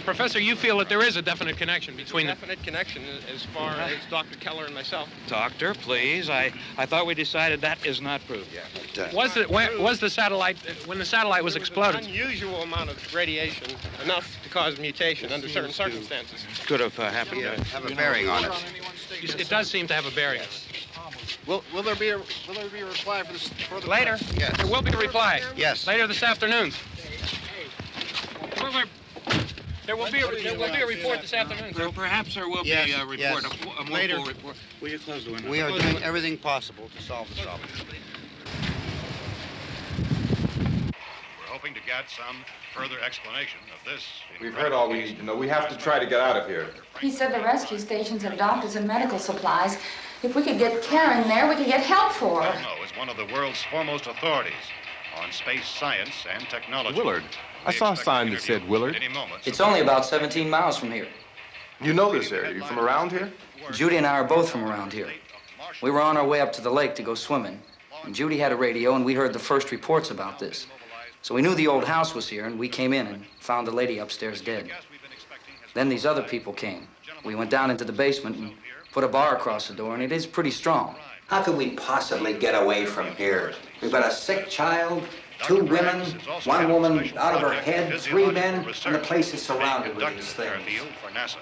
Professor, you feel that there is a definite connection between them? Definite connection as far as Dr. Keller and myself. Doctor, please. I thought we decided that is not proved yet. But, was the satellite, when the satellite was exploded? An unusual amount of radiation, enough to cause mutation under certain circumstances. Could have happened. Have a bearing on it. It does seem to have a bearing. Will there be a reply for this further? Later? Yes. There will be a reply. Yes. Later this afternoon. There will be a report this afternoon. Perhaps there will be a report, yes. a more Later. full report. Will you close the window? We are doing everything possible to solve the problem. We're hoping to get some further explanation of this. We've heard all we need to know. We have to try to get out of here. He said the rescue stations have doctors and medical supplies. If we could get care in there, we could get help for her. Romero is one of the world's foremost authorities on space science and technology. Willard. I saw a sign that said Willard. It's only about 17 miles from here. You know this area. You from around here? Judy and I are both from around here. We were on our way up to the lake to go swimming, and Judy had a radio, and we heard the first reports about this. So we knew the old house was here, and we came in and found the lady upstairs dead. Then these other people came. We went down into the basement and put a bar across the door, and it is pretty strong. How could we possibly get away from here? We've got a sick child, 2 women, 1 woman out of her head, 3 men, and the place is surrounded with these things. For NASA.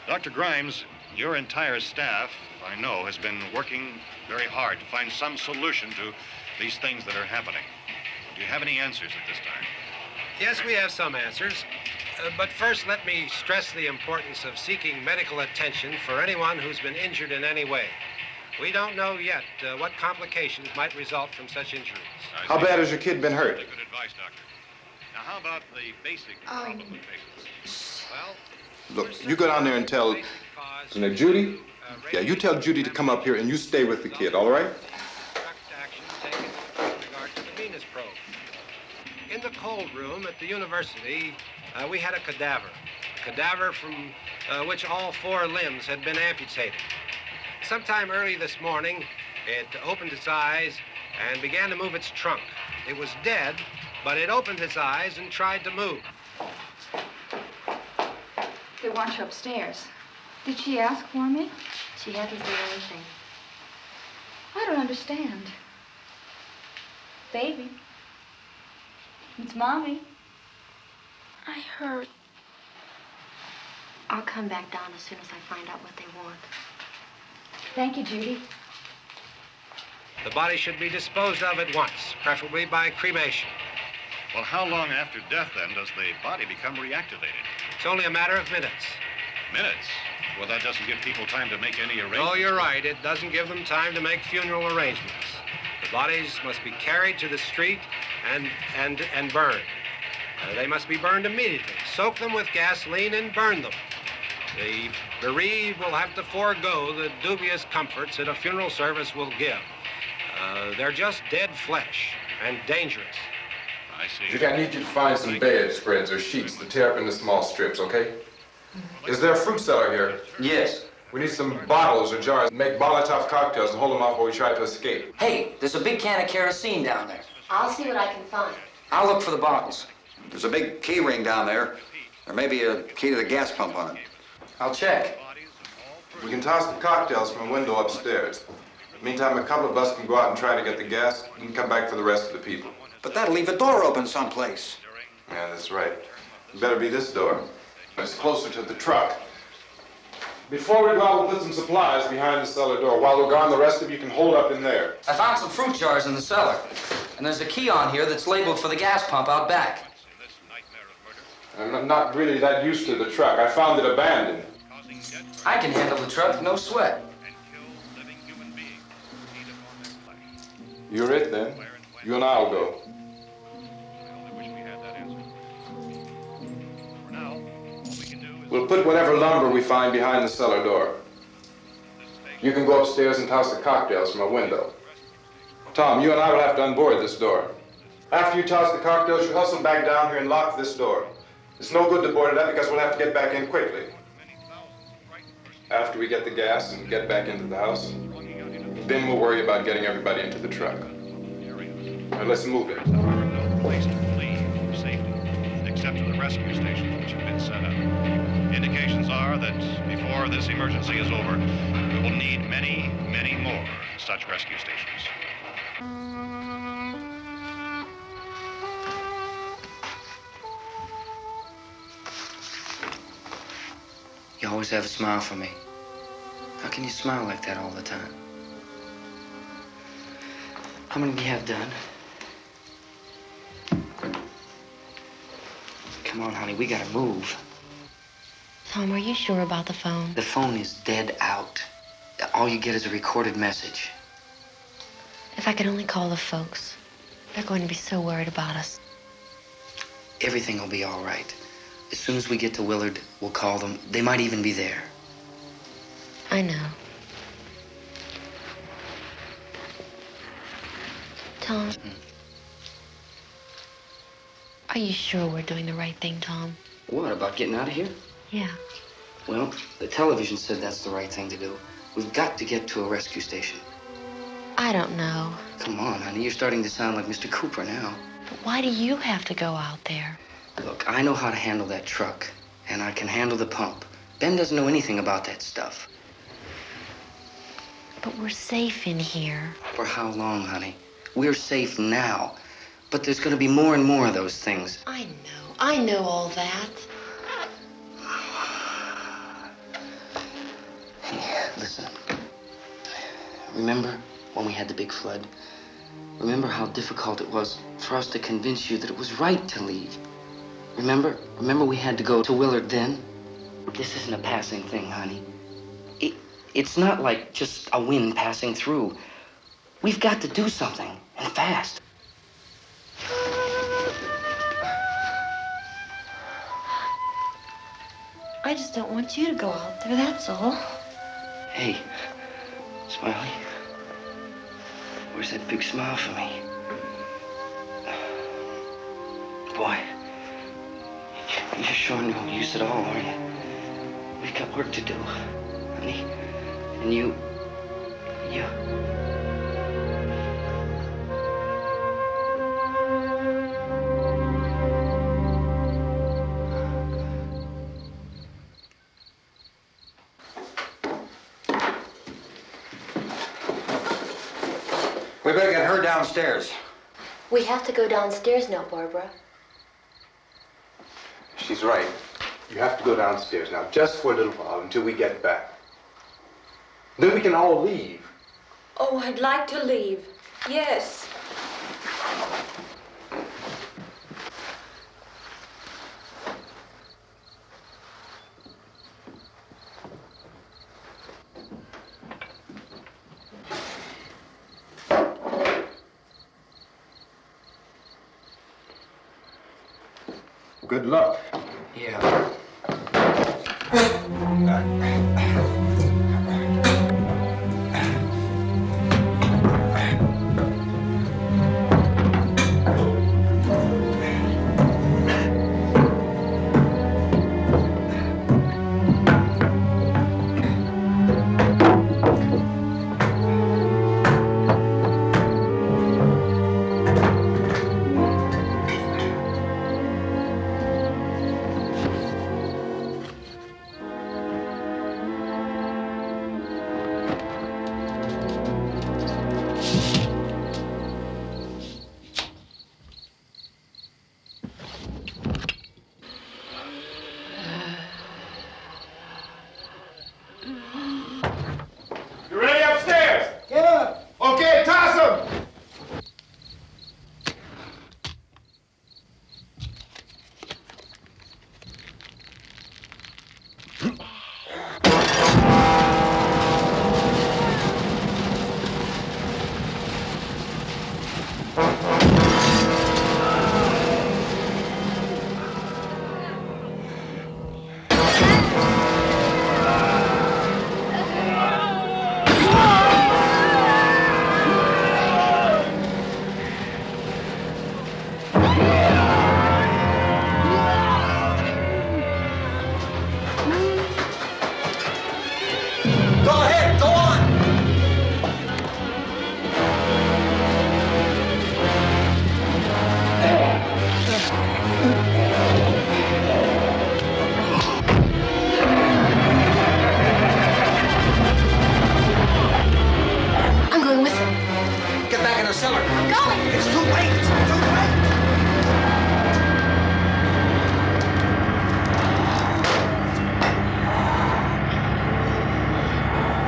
Dr. Grimes, your entire staff, I know, has been working very hard to find some solution to these things that are happening. Do you have any answers at this time? Yes, we have some answers. But first, let me stress the importance of seeking medical attention for anyone who's been injured in any way. We don't know yet what complications might result from such injuries. How bad has your kid been hurt? Good advice, Doctor. Now, how about the basic problem with patients? Well, Look, you go down there and tell... Now, Judy? Yeah, you tell Judy to come up here and you stay with the kid, all right? In the cold room at the university, we had a cadaver from which all 4 limbs had been amputated. Sometime early this morning, it opened its eyes and began to move its trunk. It was dead, but it opened its eyes and tried to move. They want you upstairs. Did she ask for me? She hasn't said anything. I don't understand. Baby. It's Mommy. I heard. I'll come back down as soon as I find out what they want. Thank you, Judy. The body should be disposed of at once, preferably by cremation. well, how long after death, then, does the body become reactivated? It's only a matter of minutes. Minutes? Well, that doesn't give people time to make any arrangements. Oh, you're right. It doesn't give them time to make funeral arrangements. The bodies must be carried to the street and burned. They must be burned immediately. Soak them with gasoline and burn them. The bereaved will have to forego the dubious comforts that a funeral service will give. They're just dead flesh and dangerous. I see. Judy, I need you to find some bedspreads or sheets to tear up into small strips, okay? Is there a fruit cellar here? Yes. We need some bottles or jars. Make Molotov cocktails and hold them off while we try to escape. Hey, there's a big can of kerosene down there. I'll see what I can find. I'll look for the bottles. There's a big key ring down there. There may be a key to the gas pump on it. I'll check. We can toss the cocktails from a window upstairs. Meantime, a couple of us can go out and try to get the gas and come back for the rest of the people. But that'll leave a door open someplace. Yeah, that's right. It better be this door. It's closer to the truck. Before we go out, we'll put some supplies behind the cellar door. While we're gone, the rest of you can hold up in there. I found some fruit jars in the cellar. And there's a key on here that's labeled for the gas pump out back. I'm not really that used to the truck. I found it abandoned. I can handle the truck, no sweat. You're it, then. You and I'll go. We'll put whatever lumber we find behind the cellar door. You can go upstairs and toss the cocktails from a window. Tom, you and I will have to unboard this door. After you toss the cocktails, you hustle back down here and lock this door. It's no good to board it up because we'll have to get back in quickly. After we get the gas and get back into the house, then we'll worry about getting everybody into the truck. Now let's move it. There are no place to flee for safety, except to the rescue stations which have been set up. Indications are that before this emergency is over, we will need many, many more such rescue stations. You always have a smile for me. How can you smile like that all the time? How many do you have done? Come Come on, honey, we gotta move. Tom, are you sure about the phone? The phone is dead out. All you get is a recorded message. If I could only call the folks. They're going to be so worried about us. Everything will be all right. As soon as we get to Willard, we'll call them. They might even be there. I know. Tom, are you sure we're doing the right thing, Tom? What, about getting out of here? Yeah. Well, the television said that's the right thing to do. We've got to get to a rescue station. I don't know. Come on, honey, you're starting to sound like Mr. Cooper now. But why do you have to go out there? Look, I know how to handle that truck, and I can handle the pump. Ben doesn't know anything about that stuff. But we're safe in here. For how long, honey? We're safe now. But there's going to be more and more of those things. I know all that. Hey, listen. Remember when we had the big flood? Remember how difficult it was for us to convince you that it was right to leave? Remember we had to go to Willard then? This isn't a passing thing, honey. It's not like just a wind passing through. We've got to do something, and fast. I just don't want you to go out there, that's all. Hey, Smiley. Where's that big smile for me? Boy, you're sure no use at all, are you? We've got work to do, honey. And you... We better get her downstairs. We have to go downstairs now, Barbara. She's right. You have to go downstairs now, just for a little while, until we get back. Then we can all leave. Oh, I'd like to leave. Yes. Good luck. Yeah. You ready upstairs? Yeah. Okay, toss them. I'm going with them. Get back in the cellar. I'm going. It's too late. It's too late.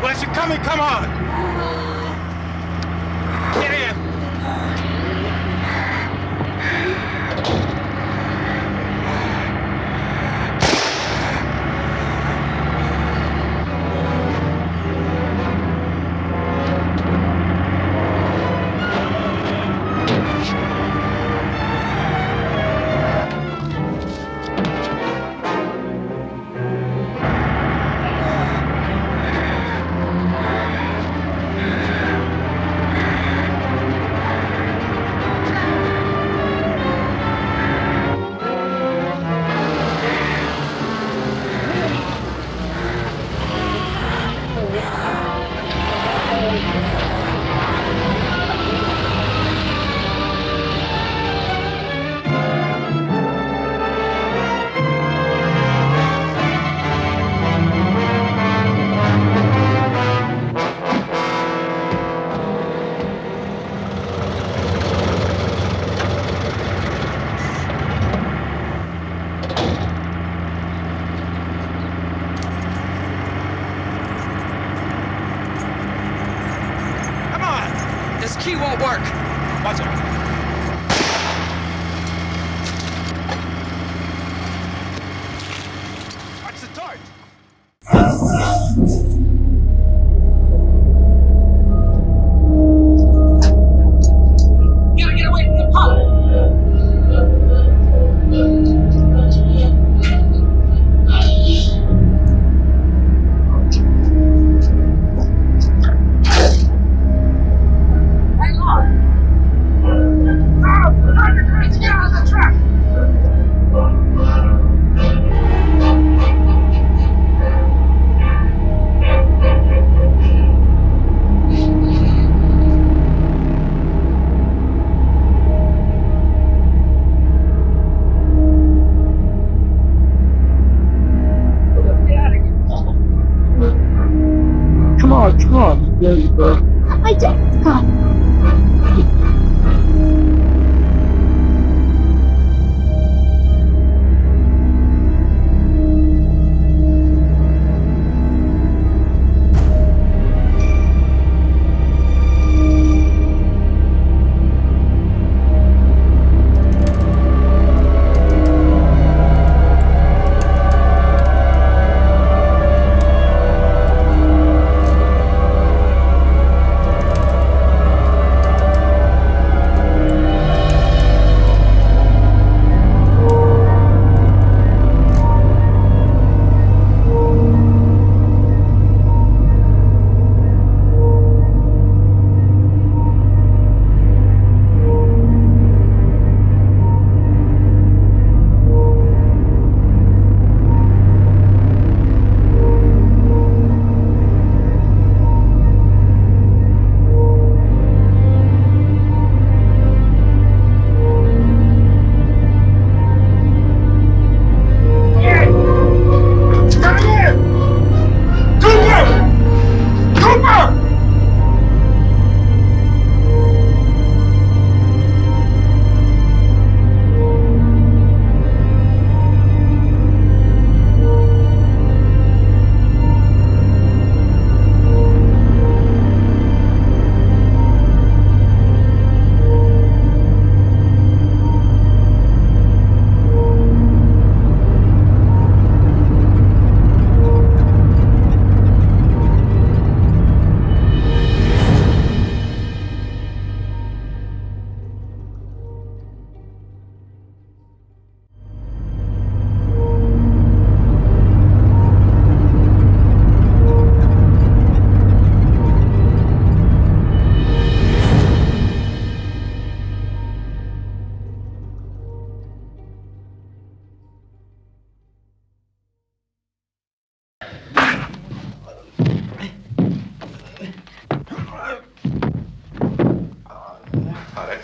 Well, as you're coming, come on. Get in. key won't work. Watch it. Watch the torch. You gotta get away from the pump. Hang on. Get out of the truck! Come on. There you go. I just got.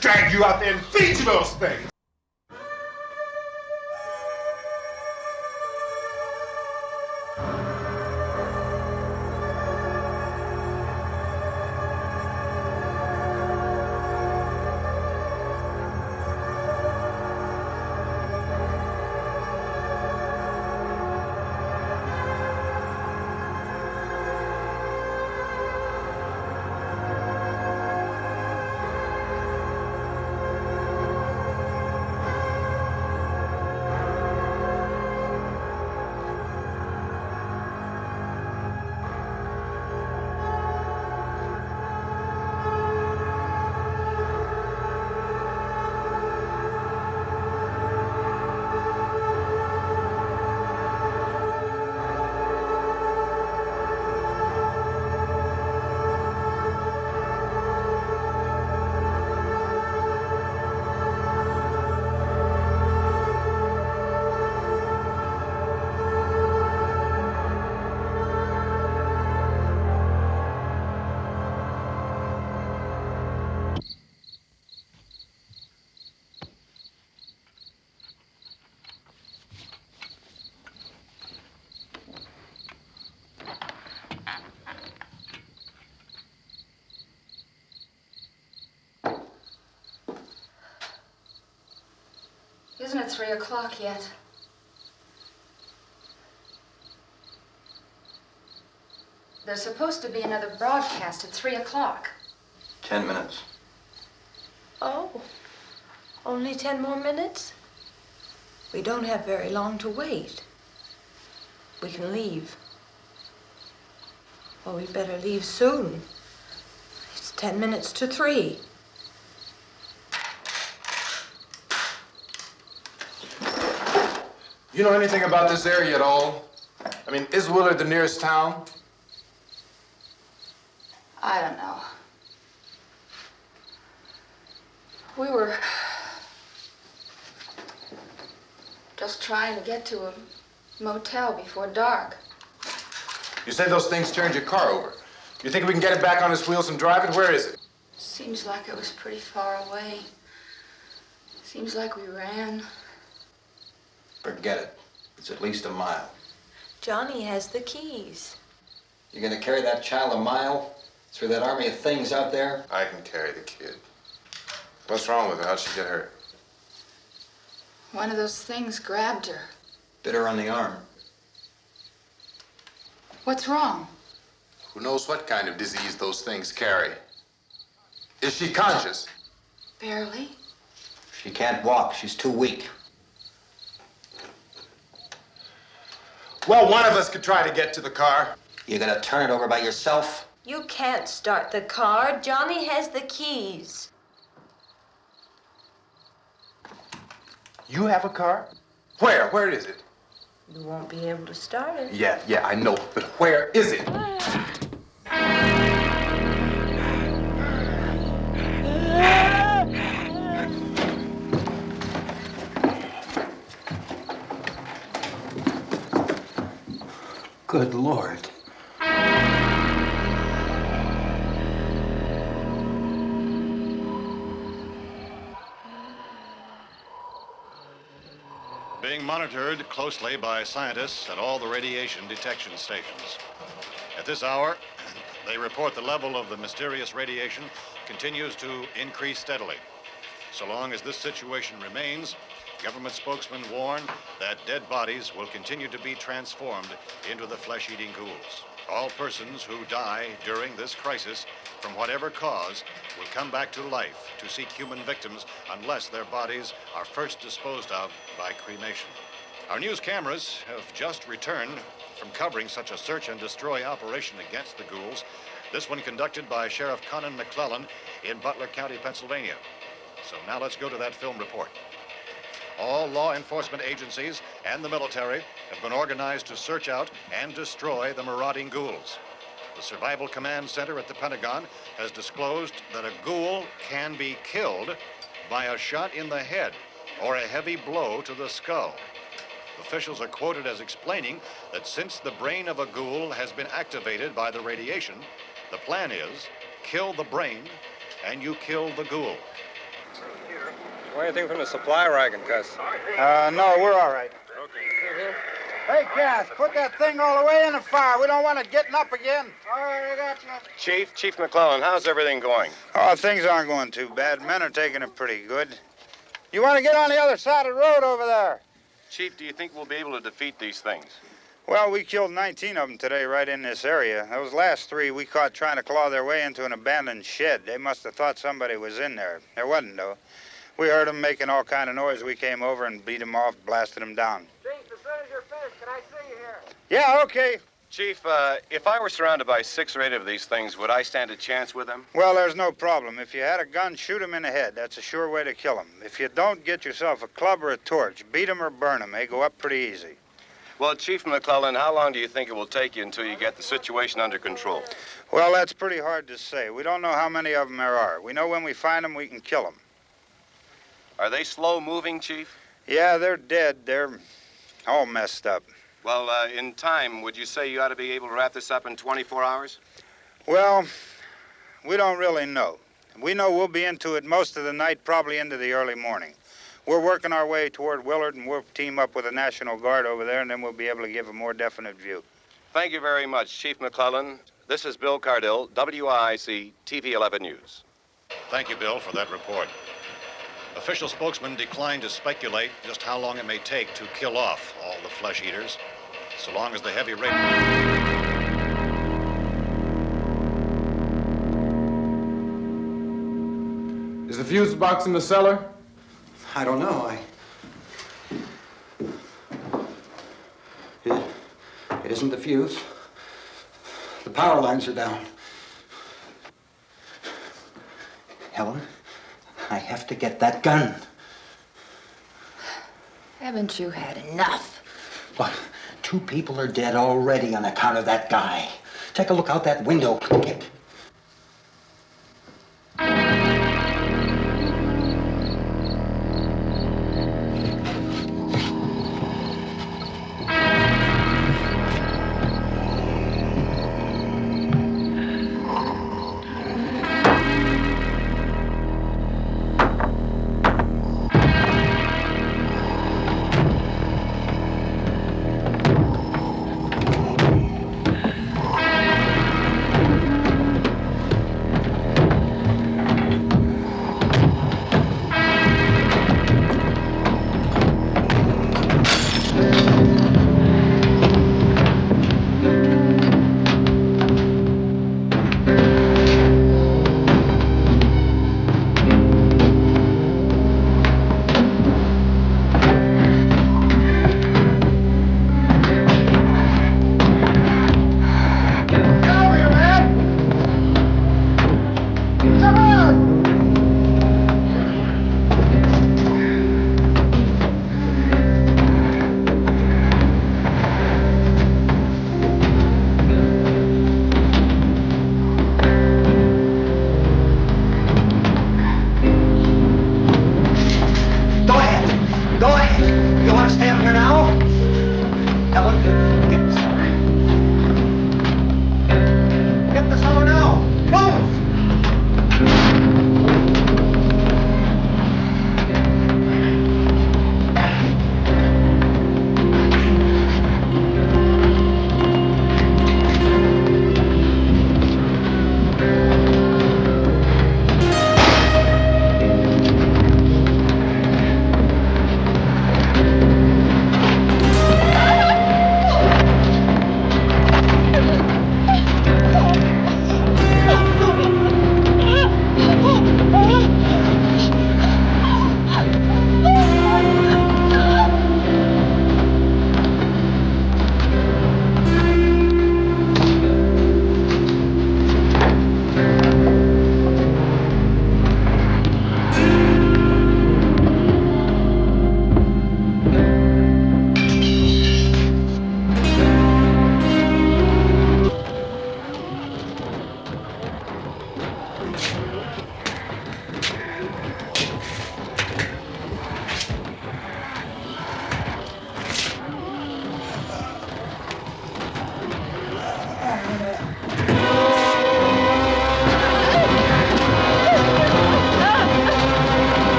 Drag you out there and feed you those things. Isn't it 3 o'clock yet? There's supposed to be another broadcast at 3 o'clock. 10 minutes. Oh, only 10 more minutes? We don't have very long to wait. We can leave. Well, we'd better leave soon. It's 10 minutes to 3. You know anything about this area at all? I mean, is Willard the nearest town? I don't know. We were just trying to get to a motel before dark. You said those things turned your car over. You think we can get it back on its wheels and drive it? Where is it? Seems like it was pretty far away. Seems like we ran. Forget it. It's at least a mile. Johnny has the keys. You're gonna carry that child a mile through that army of things out there? I can carry the kid. What's wrong with her? How'd she get hurt? One of those things grabbed her. Bit her on the arm. What's wrong? Who knows what kind of disease those things carry? Is she conscious? Barely. She can't walk. She's too weak. Well, one of us could try to get to the car. You gonna turn it over by yourself? You can't start the car. Johnny has the keys. You have a car? Where? Where is it? You won't be able to start it. Yeah, I know, but where is it? Good Lord. Being monitored closely by scientists at all the radiation detection stations. At this hour, they report the level of the mysterious radiation continues to increase steadily. So long as this situation remains, government spokesmen warn that dead bodies will continue to be transformed into the flesh-eating ghouls. All persons who die during this crisis, from whatever cause, will come back to life to seek human victims unless their bodies are first disposed of by cremation. Our news cameras have just returned from covering such a search and destroy operation against the ghouls, this one conducted by Sheriff Conan McClellan in Butler County, Pennsylvania. So now let's go to that film report. All law enforcement agencies and the military have been organized to search out and destroy the marauding ghouls. The Survival Command Center at the Pentagon has disclosed that a ghoul can be killed by a shot in the head or a heavy blow to the skull. Officials are quoted as explaining that since the brain of a ghoul has been activated by the radiation, the plan is kill the brain and you kill the ghoul. Anything from the supply wagon, Cuss? No, we're all right. Okay. Hey, Cass, put that thing all the way in the fire. We don't want it getting up again. All right, I got you. Chief McClellan, how's everything going? Oh, things aren't going too bad. Men are taking it pretty good. You want to get on the other side of the road over there? Chief, do you think we'll be able to defeat these things? Well, we killed 19 of them today right in this area. Those last 3 we caught trying to claw their way into an abandoned shed. They must have thought somebody was in there. There wasn't, though. We heard them making all kind of noise. We came over and beat them off, blasted them down. Chief, as soon as you're finished, can I see you here? Yeah, okay. Chief, if I were surrounded by 6 or 8 of these things, would I stand a chance with them? Well, there's no problem. If you had a gun, shoot him in the head. That's a sure way to kill him. If you don't, get yourself a club or a torch. Beat him or burn him. They go up pretty easy. Well, Chief McClellan, how long do you think it will take you until you get the situation under control? Well, that's pretty hard to say. We don't know how many of them there are. We know when we find them, we can kill them. Are they slow-moving, Chief? Yeah, they're dead. They're all messed up. Well, in time, would you say you ought to be able to wrap this up in 24 hours? Well, we don't really know. We know we'll be into it most of the night, probably into the early morning. We're working our way toward Willard, and we'll team up with the National Guard over there, and then we'll be able to give a more definite view. Thank you very much, Chief McClellan. This is Bill Cardill, WIC TV 11 News. Thank you, Bill, for that report. Official spokesman declined to speculate just how long it may take to kill off all the flesh eaters, so long as the heavy rain... Is the fuse box in the cellar? I don't know. It isn't the fuse. The power lines are down. Helen, I have to get that gun. Haven't you had enough? What? 2 people are dead already on account of that guy. Take a look out that window. Get.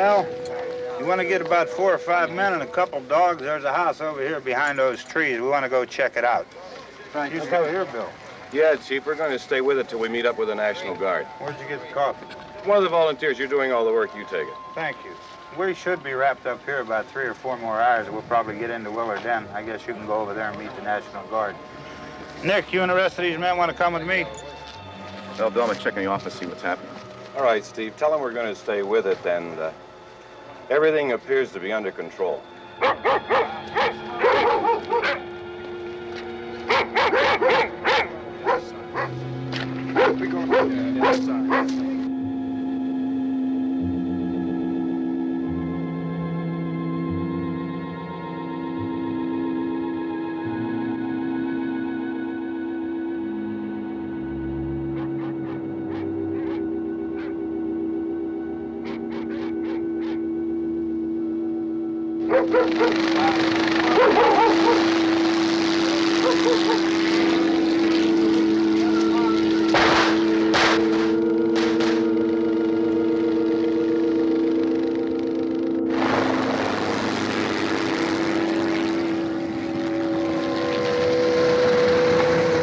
Al, you want to get about 4 or 5 men and a couple dogs? There's a house over here behind those trees. We want to go check it out. Thank You you. still here, Bill? Yeah, Chief, we're going to stay with it till we meet up with the National Guard. Where'd you get the coffee? One of the volunteers, you're doing all the work, you take it. Thank you. We should be wrapped up here about 3 or 4 more hours. We'll probably get into Willard then. I guess you can go over there and meet the National Guard. Nick, you and the rest of these men want to come with me? Well, Bill, I'm going to check in the office, see what's happening. All right, Steve, tell them we're going to stay with it, and everything appears to be under control.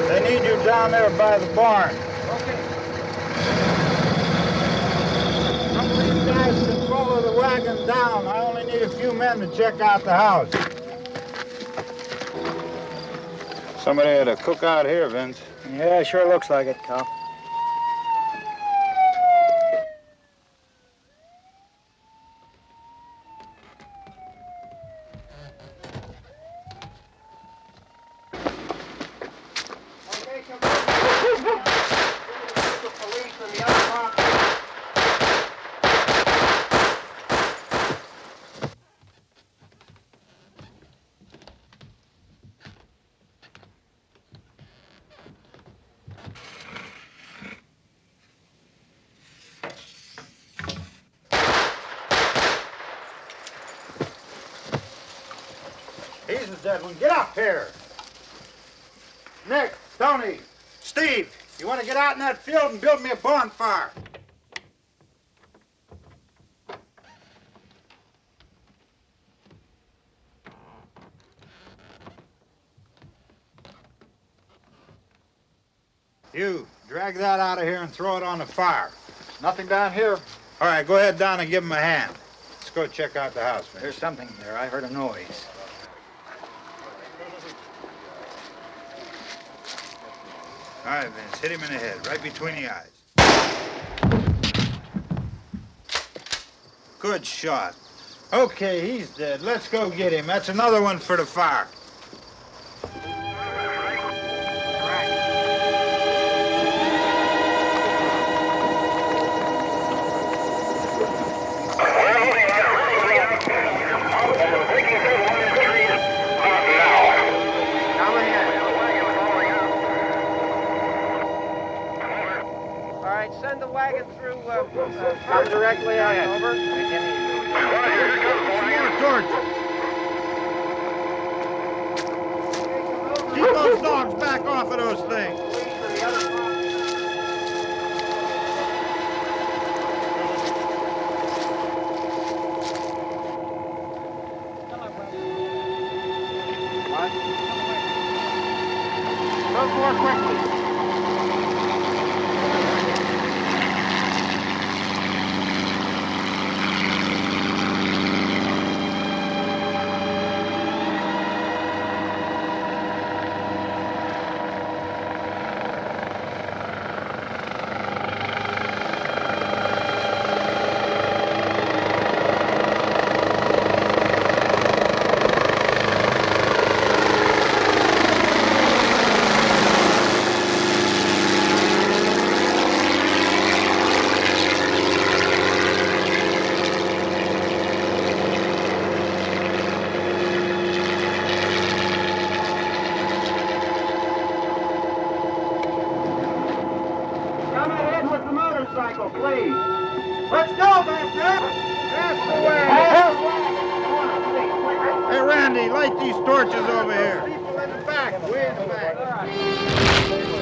They need you down there by the barn. Some of these guys can follow the wagon down. I only need a few men to check out the house. Somebody had a cookout here, Vince. Yeah, sure looks like it, Cal. He's the dead one. Get up here. Nick, Tony, Steve, you want to get out in that field and build me a bonfire? You, drag that out of here and throw it on the fire. Nothing down here. All right, go ahead down and give him a hand. Let's go check out the house, man. There's something there. I heard a noise. All right, Vince, hit him in the head, right between the eyes. Good shot. Okay, he's dead. Let's go get him. That's another one for the fire. Send the wagon through, come directly out, over. More torch. Keep those dogs back off of those things. What? Move more quickly. Please. Let's go back there. That's the way. Hey, Randy, light these torches over here. People in the back, way in the back.